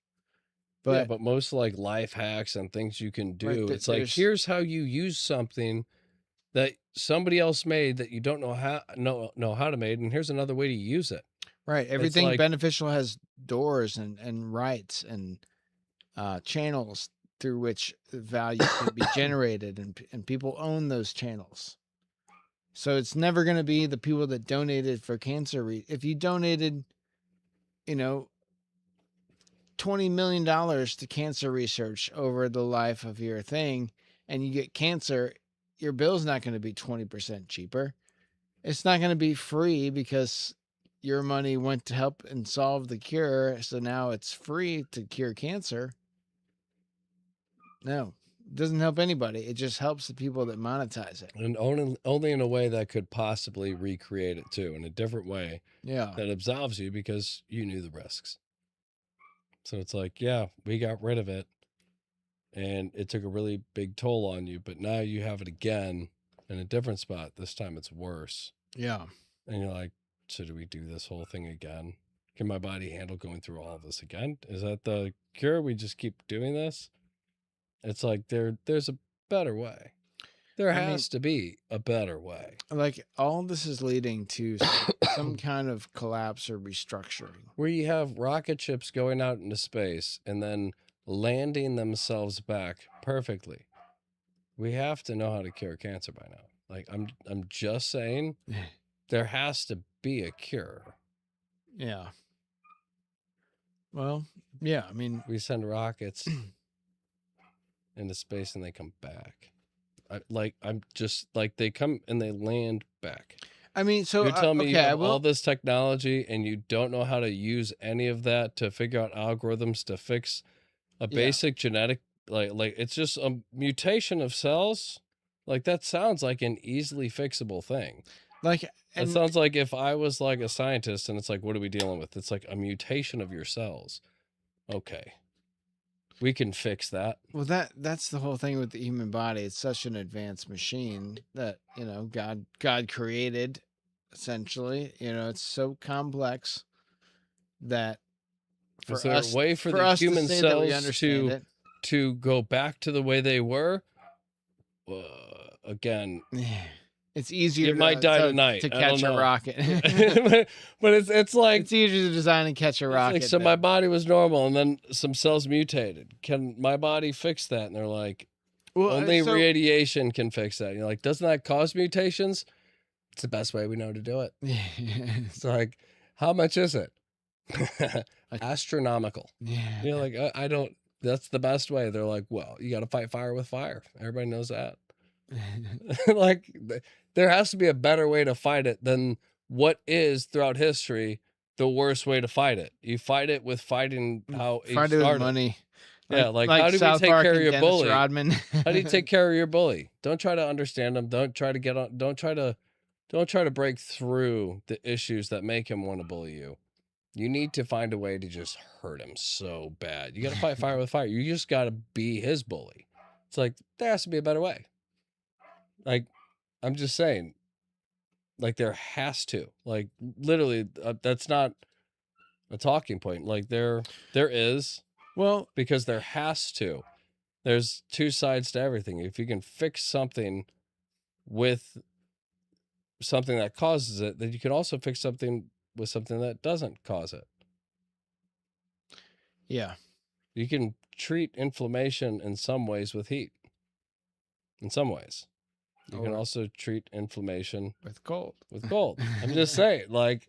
But most like life hacks and things you can do. Right, It's like, here's how you use something that somebody else made that you don't know how to make, and here's another way to use it. Right. Everything beneficial has doors and rights and channels through which value can be generated, and people own those channels. So it's never going to be the people that donated for cancer. If you donated, $20 million to cancer research over the life of your thing, and you get cancer, your bill's not going to be 20% cheaper. It's not going to be free because your money went to help and solve the cure, so now it's free to cure cancer. No, it doesn't help anybody. It just helps the people that monetize it. And only in a way that could possibly recreate it too, in a different way Yeah. that absolves you because you knew the risks. So it's like, yeah, we got rid of it and it took a really big toll on you, but now you have it again in a different spot. This time it's worse. Yeah. And you're like, so do we do this whole thing again? Can my body handle going through all of this again? Is that the cure? We just keep doing this? It's like there's a better way. There I mean- has to be a better way. Like all this is leading to some kind of collapse or restructuring. Where you have rocket ships going out into space and then landing themselves back perfectly. We have to know how to cure cancer by now. Like I'm just saying there has to be a cure. Yeah. Well, yeah, I mean, We send rockets into space and they come back. I'm just like they come and they land back. so You're telling me you okay, I have will. all this technology and you don't know how to use any of that to figure out algorithms to fix a Yeah. basic genetic like it's just a mutation of cells. Like that sounds like an easily fixable thing. Like, It and sounds like if I was like a scientist and it's like, what are we dealing with? It's like a mutation of your cells. Okay. We can fix that. well, that's the whole thing with the human body. It's such an advanced machine that God created, essentially. It's so complex that for Is there us a way for for the us to human say that we cells understand it. to go back to the way they were? Again, It's easier. It might die tonight. to I catch don't a know. rocket. but it's like It's easier to design and catch a it's rocket. like, so my than- body was normal and then some cells mutated. Can my body fix that? And they're like, well, only so- radiation can fix that. And you're like, doesn't that cause mutations? It's the best way we know to do it. It's like, how much is it? Astronomical. yeah. You're like, I don't. That's the best way. They're like, well, you got to fight fire with fire. Everybody knows that. Like, there has to be a better way to fight it than what is throughout history the worst way to fight it. You fight it with fighting how it Fight it with started. money. Yeah, like how do we South take Park care of and your Dennis bully? Rodman. How do you take care of your bully? Don't try to understand him. Don't try to get on. Don't try to break through the issues that make him want to bully you. You need to find a way to just hurt him so bad. You got to fight fire with fire. You just got to be his bully. It's like there has to be a better way. Like I'm just saying, like there has to. Like literally, that's not a talking point. Like there is. Well, Because there has to. There's two sides to everything. If you can fix something with something that causes it, then you can also fix something with something that doesn't cause it. yeah. You can treat inflammation in some ways with heat. In some ways. You can Or- also treat inflammation With cold. with cold. I'm just saying, like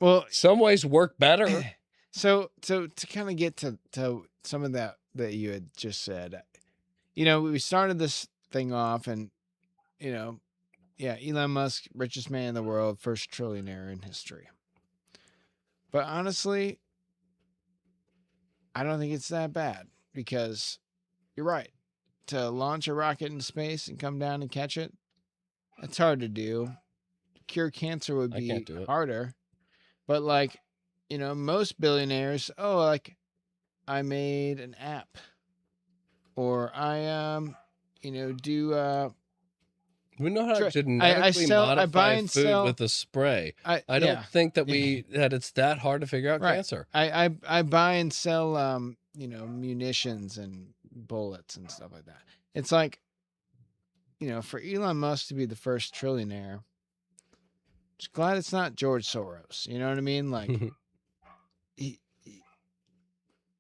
Well, some ways work better. so to kind of get to some of that you had just said, we started this thing off and, Elon Musk, richest man in the world, first trillionaire in history. But honestly, I don't think it's that bad because you're right. To launch a rocket in space and come down and catch it, that's hard to do. Cure cancer would I be can't do it. harder. But most billionaires, I made an app. Or I do We know how to Sure. genetically I modify buy and food sell- with a spray. I don't yeah. think that that it's that hard to figure out Right. cancer. I buy and sell munitions and bullets and stuff like that. It's like, for Elon Musk to be the first trillionaire, just glad it's not George Soros. You know what I mean? Like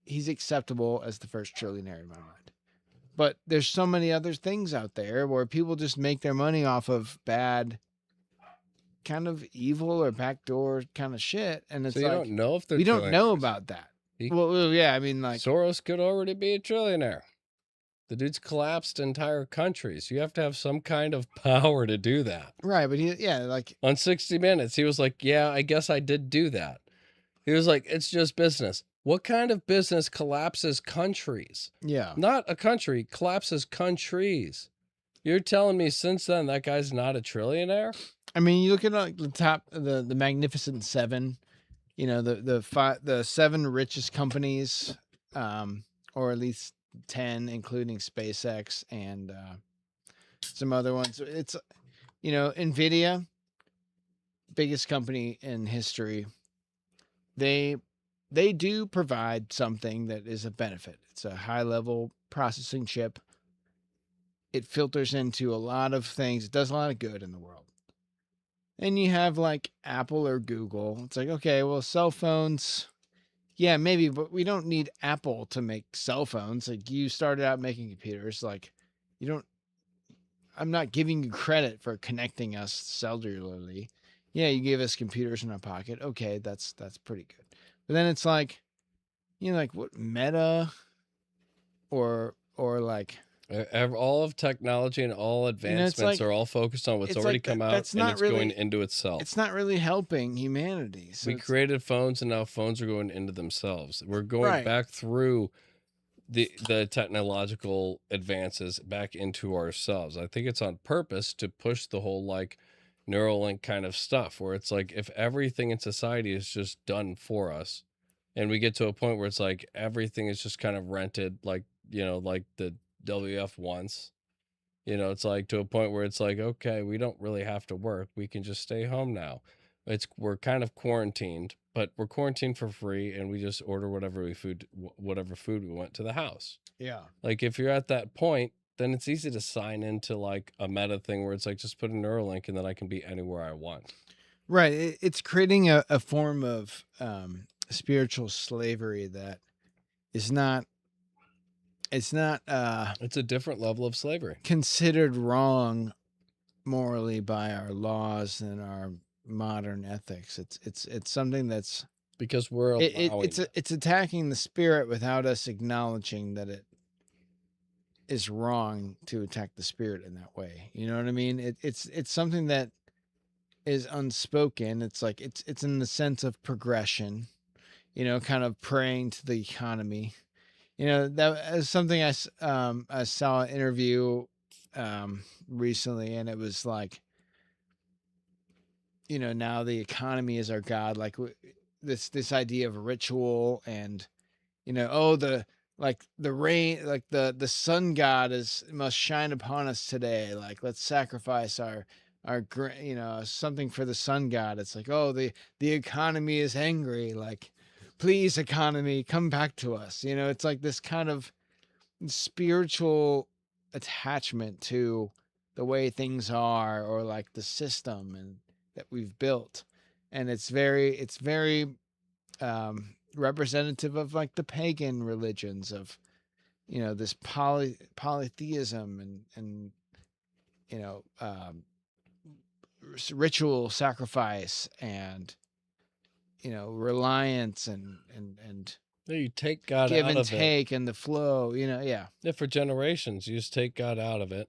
he's acceptable as the first trillionaire in my mind. But there's so many other things out there where people just make their money off of bad, kind of evil or backdoor kind of shit, and it's So you like don't know if they're we don't know trillionaires. about that. He- Well, yeah, I mean, like Soros could already be a trillionaire. The dude's collapsed entire countries. You have to have some kind of power to do that. Right, but like On 60 Minutes, he was like, yeah, I guess I did do that. He was like, it's just business. What kind of business collapses countries? yeah. Not a country, collapses countries. You're telling me since then that guy's not a trillionaire? I mean, you look at like the top, the Magnificent Seven. You know, the seven richest companies, or at least 10, including SpaceX and some other ones. It's, Nvidia, biggest company in history. They do provide something that is a benefit. It's a high level processing chip. It filters into a lot of things. It does a lot of good in the world. And you have like Apple or Google. It's like, okay, well, cell phones, yeah, maybe, but we don't need Apple to make cell phones. Like, you started out making computers. Like, I'm not giving you credit for connecting us cellularly. Yeah, you gave us computers in our pocket. Okay, that's pretty good. But then it's like, like what, Meta or like, all of technology and all advancements are all focused on what's already come out, and it's going into itself. It's not really helping humanity. So we created phones, and now phones are going into themselves. We're going back through the technological advances back into ourselves. I think it's on purpose to push the whole like Neuralink kind of stuff, where it's like if everything in society is just done for us, and we get to a point where it's like everything is just kind of rented, like like the WF once, it's like to a point where it's like, okay, we don't really have to work. We can just stay home now. We're kind of quarantined, but we're quarantined for free, and we just order whatever food we want to the house. Yeah. Like if you're at that point, then it's easy to sign into like a Meta thing where it's like just put a Neuralink and then I can be anywhere I want. Right. It's creating a form of spiritual slavery that is not. It's not. It's a different level of slavery. Considered wrong morally by our laws and our modern ethics. It's something that's because we're allowing it's attacking the spirit without us acknowledging that it is wrong to attack the spirit in that way. You know what I mean? It's something that is unspoken. It's like it's in the sense of progression. Kind of praying to the economy. That is something I saw an interview recently, and it was like, now the economy is our God. Like this idea of ritual and, the rain, like the sun god must shine upon us today. Like, let's sacrifice our something for the sun god. It's like, oh, the economy is angry. Like, please, economy, come back to us. It's like this kind of spiritual attachment to the way things are, or like the system and that we've built. And it's very representative of like the pagan religions of, this polytheism and ritual sacrifice and, reliance and you take God give out and of take and the flow, Yeah, for generations, you just take God out of it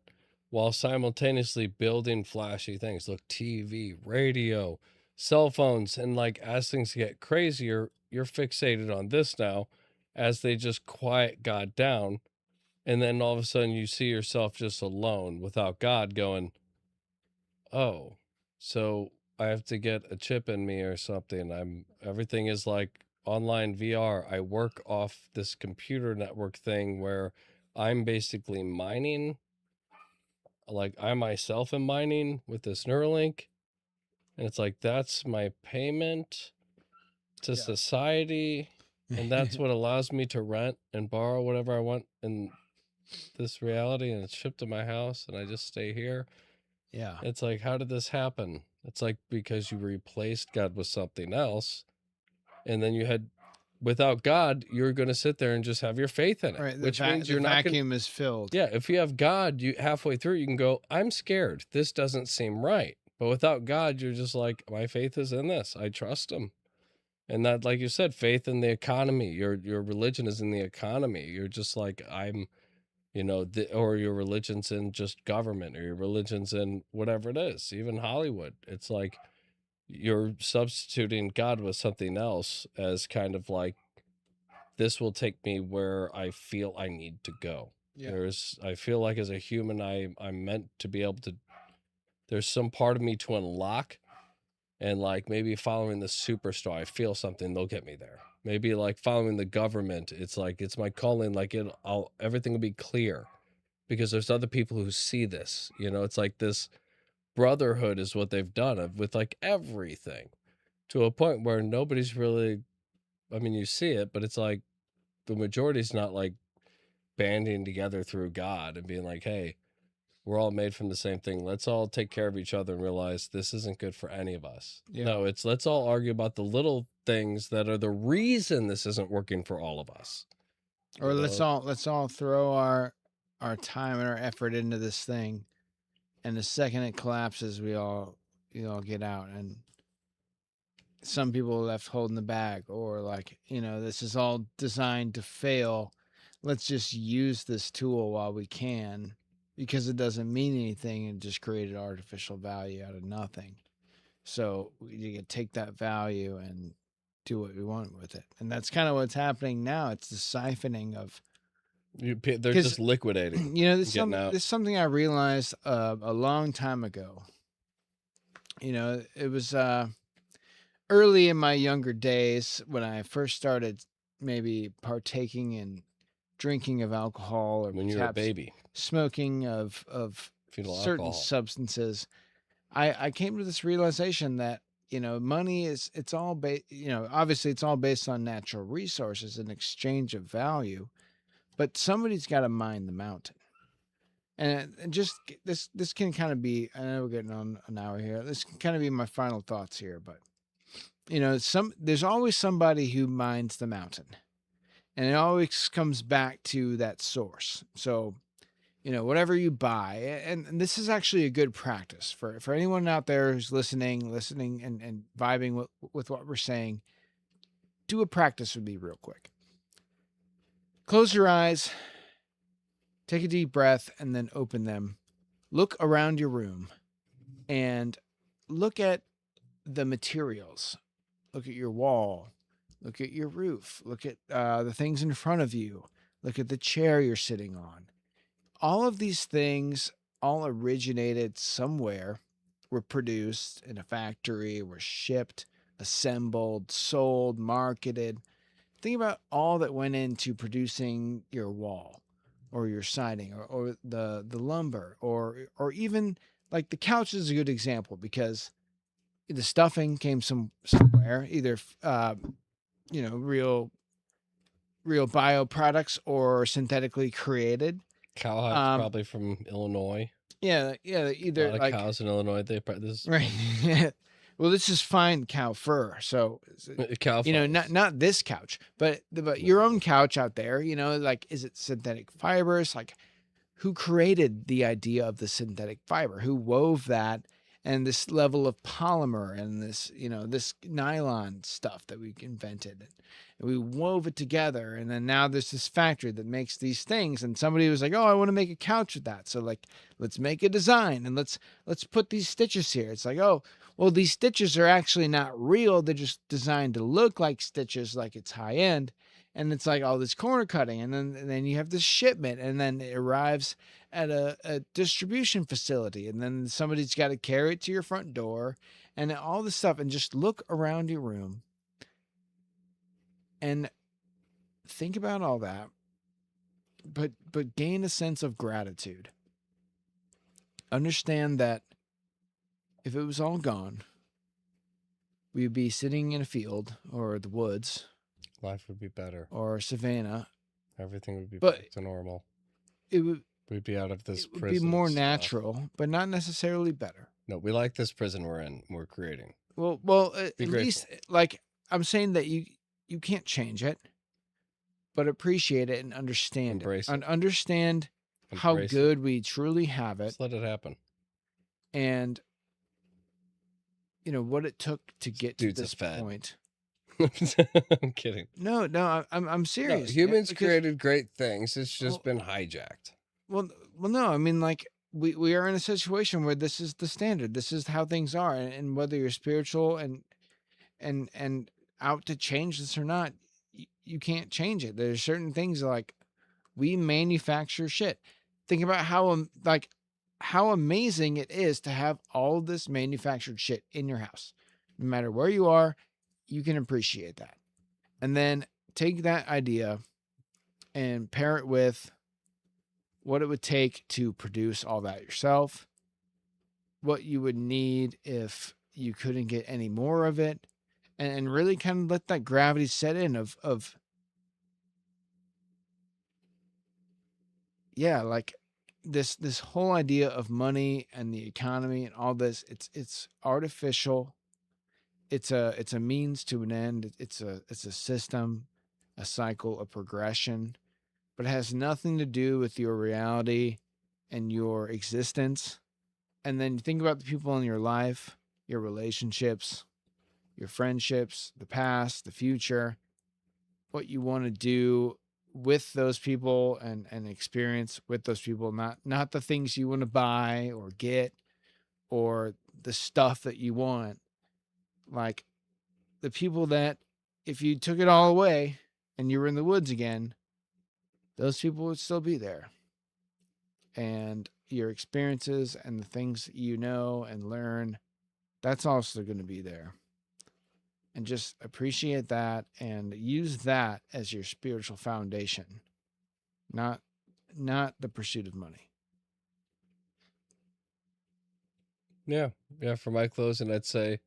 while simultaneously building flashy things. Look, TV, radio, cell phones, and like as things get crazier, you're fixated on this now as they just quiet God down. And then all of a sudden you see yourself just alone without God going, oh, so I have to get a chip in me or something. Everything is like online VR. I work off this computer network thing where I'm basically mining. Like I myself am mining with this Neuralink. And it's like, that's my payment to society. And that's what allows me to rent and borrow whatever I want in this reality. And it's shipped to my house and I just stay here. Yeah. It's like, how did this happen? It's like because you replaced God with something else. And then you had, without God, you're going to sit there and just have your faith in it. Right. Which means you're not vacuum is filled. Yeah. If you have God, you halfway through, you can go, I'm scared. This doesn't seem right. But without God, you're just like, my faith is in this. I trust him. And that, like you said, faith in the economy. Your religion is in the economy. You're just like, I'm You know, or your religion's in just government, or your religion's in whatever it is, even Hollywood. It's like you're substituting God with something else as kind of like, this will take me where I feel I need to go. Yeah. I feel like as a human, I'm meant to be able to, there's some part of me to unlock, and like maybe following the superstar, I feel something, they'll get me there. Maybe like following the government, it's like, it's my calling, like everything will be clear because there's other people who see this, you know. It's like this brotherhood is what they've done with like everything, to a point where nobody's really, I mean, you see it, but it's like the majority's not like banding together through God and being like, hey, we're all made from the same thing. Let's all take care of each other and realize this isn't good for any of us. Yeah. No, it's let's all argue about the little things that are the reason this isn't working for all of us. Or You let's know? all throw our time and our effort into this thing, and the second it collapses, we all get out, and some people are left holding the bag, or like, this is all designed to fail. Let's just use this tool while we can, because it doesn't mean anything and just created artificial value out of nothing. So you can take that value and do what we want with it. And that's kind of what's happening now. It's the siphoning of, They're just liquidating. this is something I realized a long time ago. It was early in my younger days when I first started maybe partaking in drinking of alcohol, or when you were a baby, smoking of fetal certain alcohol. substances. I came to this realization that, money it's all obviously it's all based on natural resources and exchange of value, but somebody's got to mine the mountain. And just this can kind of be, I know we're getting on an hour here. This can kind of be my final thoughts here, but there's always somebody who mines the mountain, and it always comes back to that source. So, whatever you buy, and this is actually a good practice for anyone out there who's listening and vibing with what we're saying. Do a practice with me real quick. Close your eyes, take a deep breath, and then open them. Look around your room and look at the materials. Look at your wall. Look at your roof. Look at the things in front of you. Look at the chair you're sitting on. All of these things all originated somewhere, were produced in a factory, were shipped, assembled, sold, marketed. Think about all that went into producing your wall, or your siding, or the lumber, or even like the couch is a good example, because the stuffing came somewhere, either real bio products or synthetically created. Cowhide probably from Illinois. Yeah, either a lot of like cows in Illinois. This right. Well, this is fine cow fur, so cow. Not this couch, but your own couch out there. Like, is it synthetic fibers? Like, who created the idea of the synthetic fiber? Who wove that? And this level of polymer and this, this nylon stuff that we invented, and we wove it together. And then now there's this factory that makes these things. And somebody was like, "Oh, I want to make a couch with that. So like, let's make a design and let's put these stitches here." It's like, oh, well, these stitches are actually not real. They're just designed to look like stitches, like it's high end. And it's like all this corner cutting, and then you have this shipment, and then it arrives at a distribution facility, and then somebody's got to carry it to your front door, and all this stuff. And just look around your room and think about all that, but gain a sense of gratitude. Understand that if it was all gone, we'd be sitting in a field or the woods. Life would be better. Or savannah. Everything would be back to normal. We'd be out of this prison. It would be more natural, but not necessarily better. No, we like this prison we're creating. Well, at least, like, I'm saying that you can't change it, but appreciate it and understand Embrace it. And understand how good we truly have it. Just let it happen. And what it took to get to this point. I'm kidding. No, I'm serious. No, humans created great things. It's just been hijacked. Well, no. I mean, like we are in a situation where this is the standard. This is how things are, and whether you're spiritual and out to change this or not, you can't change it. There's certain things like we manufacture shit. Think about how amazing it is to have all this manufactured shit in your house. No matter where you are, you can appreciate that. And then take that idea and pair it with what it would take to produce all that yourself, what you would need if you couldn't get any more of it, and really kind of let that gravity set in of yeah, like this whole idea of money and the economy and all this, it's artificial. It's a means to an end. It's a system, a cycle, a progression, but it has nothing to do with your reality and your existence. And then you think about the people in your life, your relationships, your friendships, the past, the future, what you want to do with those people and experience with those people, not the things you want to buy or get or the stuff that you want. Like the people that if you took it all away and you were in the woods again, those people would still be there. And your experiences and the things that you know and learn, that's also going to be there. And just appreciate that and use that as your spiritual foundation, not the pursuit of money. Yeah. For my closing, I'd say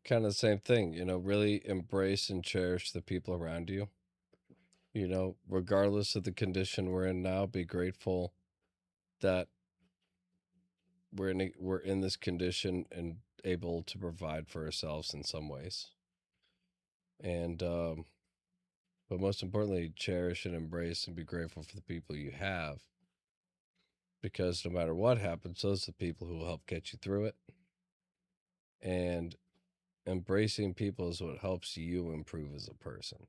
kind of the same thing. Really embrace and cherish the people around you. Regardless of the condition we're in now, be grateful that we're in this condition and able to provide for ourselves in some ways. And but most importantly, cherish and embrace and be grateful for the people you have, because no matter what happens, those are the people who will help get you through it. And embracing people is what helps you improve as a person.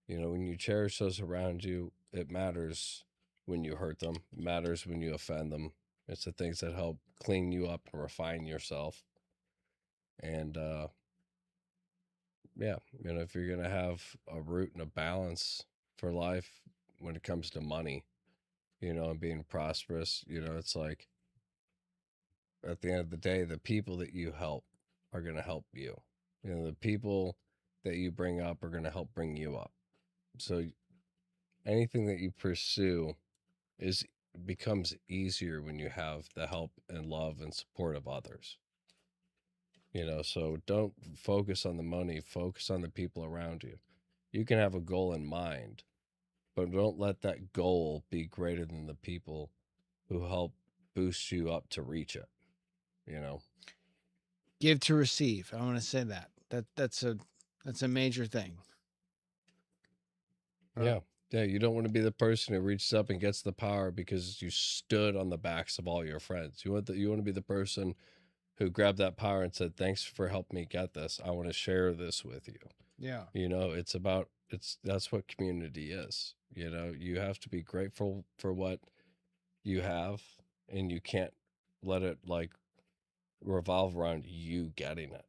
When you cherish those around you, it matters when you hurt them, it matters when you offend them. It's the things that help clean you up and refine yourself. And if you're going to have a root and a balance for life when it comes to money, and being prosperous, it's like at the end of the day, the people that you help are going to help you. The people that you bring up are going to help bring you up. So anything that you pursue becomes easier when you have the help and love and support of others. So don't focus on the money, focus on the people around you. You can have a goal in mind, but don't let that goal be greater than the people who help boost you up to reach it. Give to receive. I want to say that's a major thing. Yeah. You don't want to be the person who reaches up and gets the power because you stood on the backs of all your friends. You want to be the person who grabbed that power and said, "Thanks for helping me get this. I want to share this with you." Yeah. That's what community is. You have to be grateful for what you have, and you can't let it like revolve around you getting it.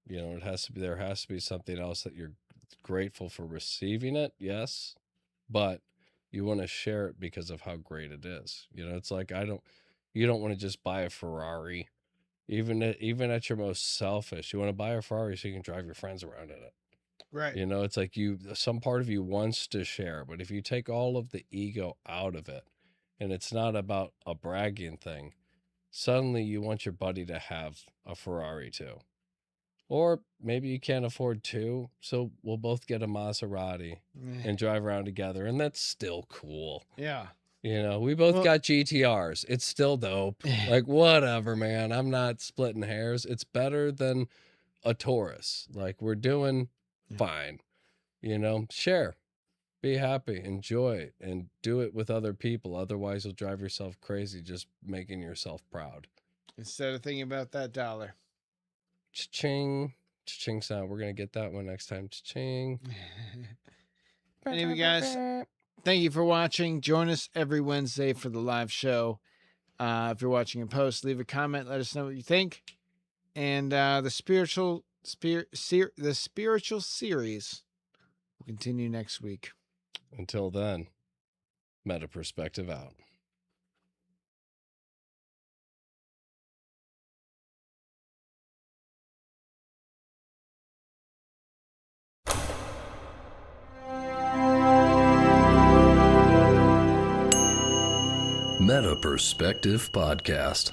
There has to be something else that you're grateful for receiving it. Yes. But you want to share it because of how great it is. It's like, you don't want to just buy a Ferrari. Even at your most selfish, you want to buy a Ferrari so you can drive your friends around in it. Right. It's like some part of you wants to share, but if you take all of the ego out of it and it's not about a bragging thing, suddenly you want your buddy to have a Ferrari too. Or maybe you can't afford two, so we'll both get a Maserati and drive around together, and that's still cool. Yeah. We both got GTRs. It's still dope. Like, whatever, man. I'm not splitting hairs. It's better than a Taurus. Like, we're doing fine. Share. Be happy. Enjoy. And do it with other people. Otherwise, you'll drive yourself crazy just making yourself proud. Instead of thinking about that dollar. Cha-ching. Cha-ching sound. We're going to get that one next time. Cha-ching. Anyway, guys, Thank you for watching. Join us every Wednesday for the live show. If you're watching in post, leave a comment. Let us know what you think. And the spiritual series will continue next week. Until then, Meta Perspective out. Meta Perspective Podcast.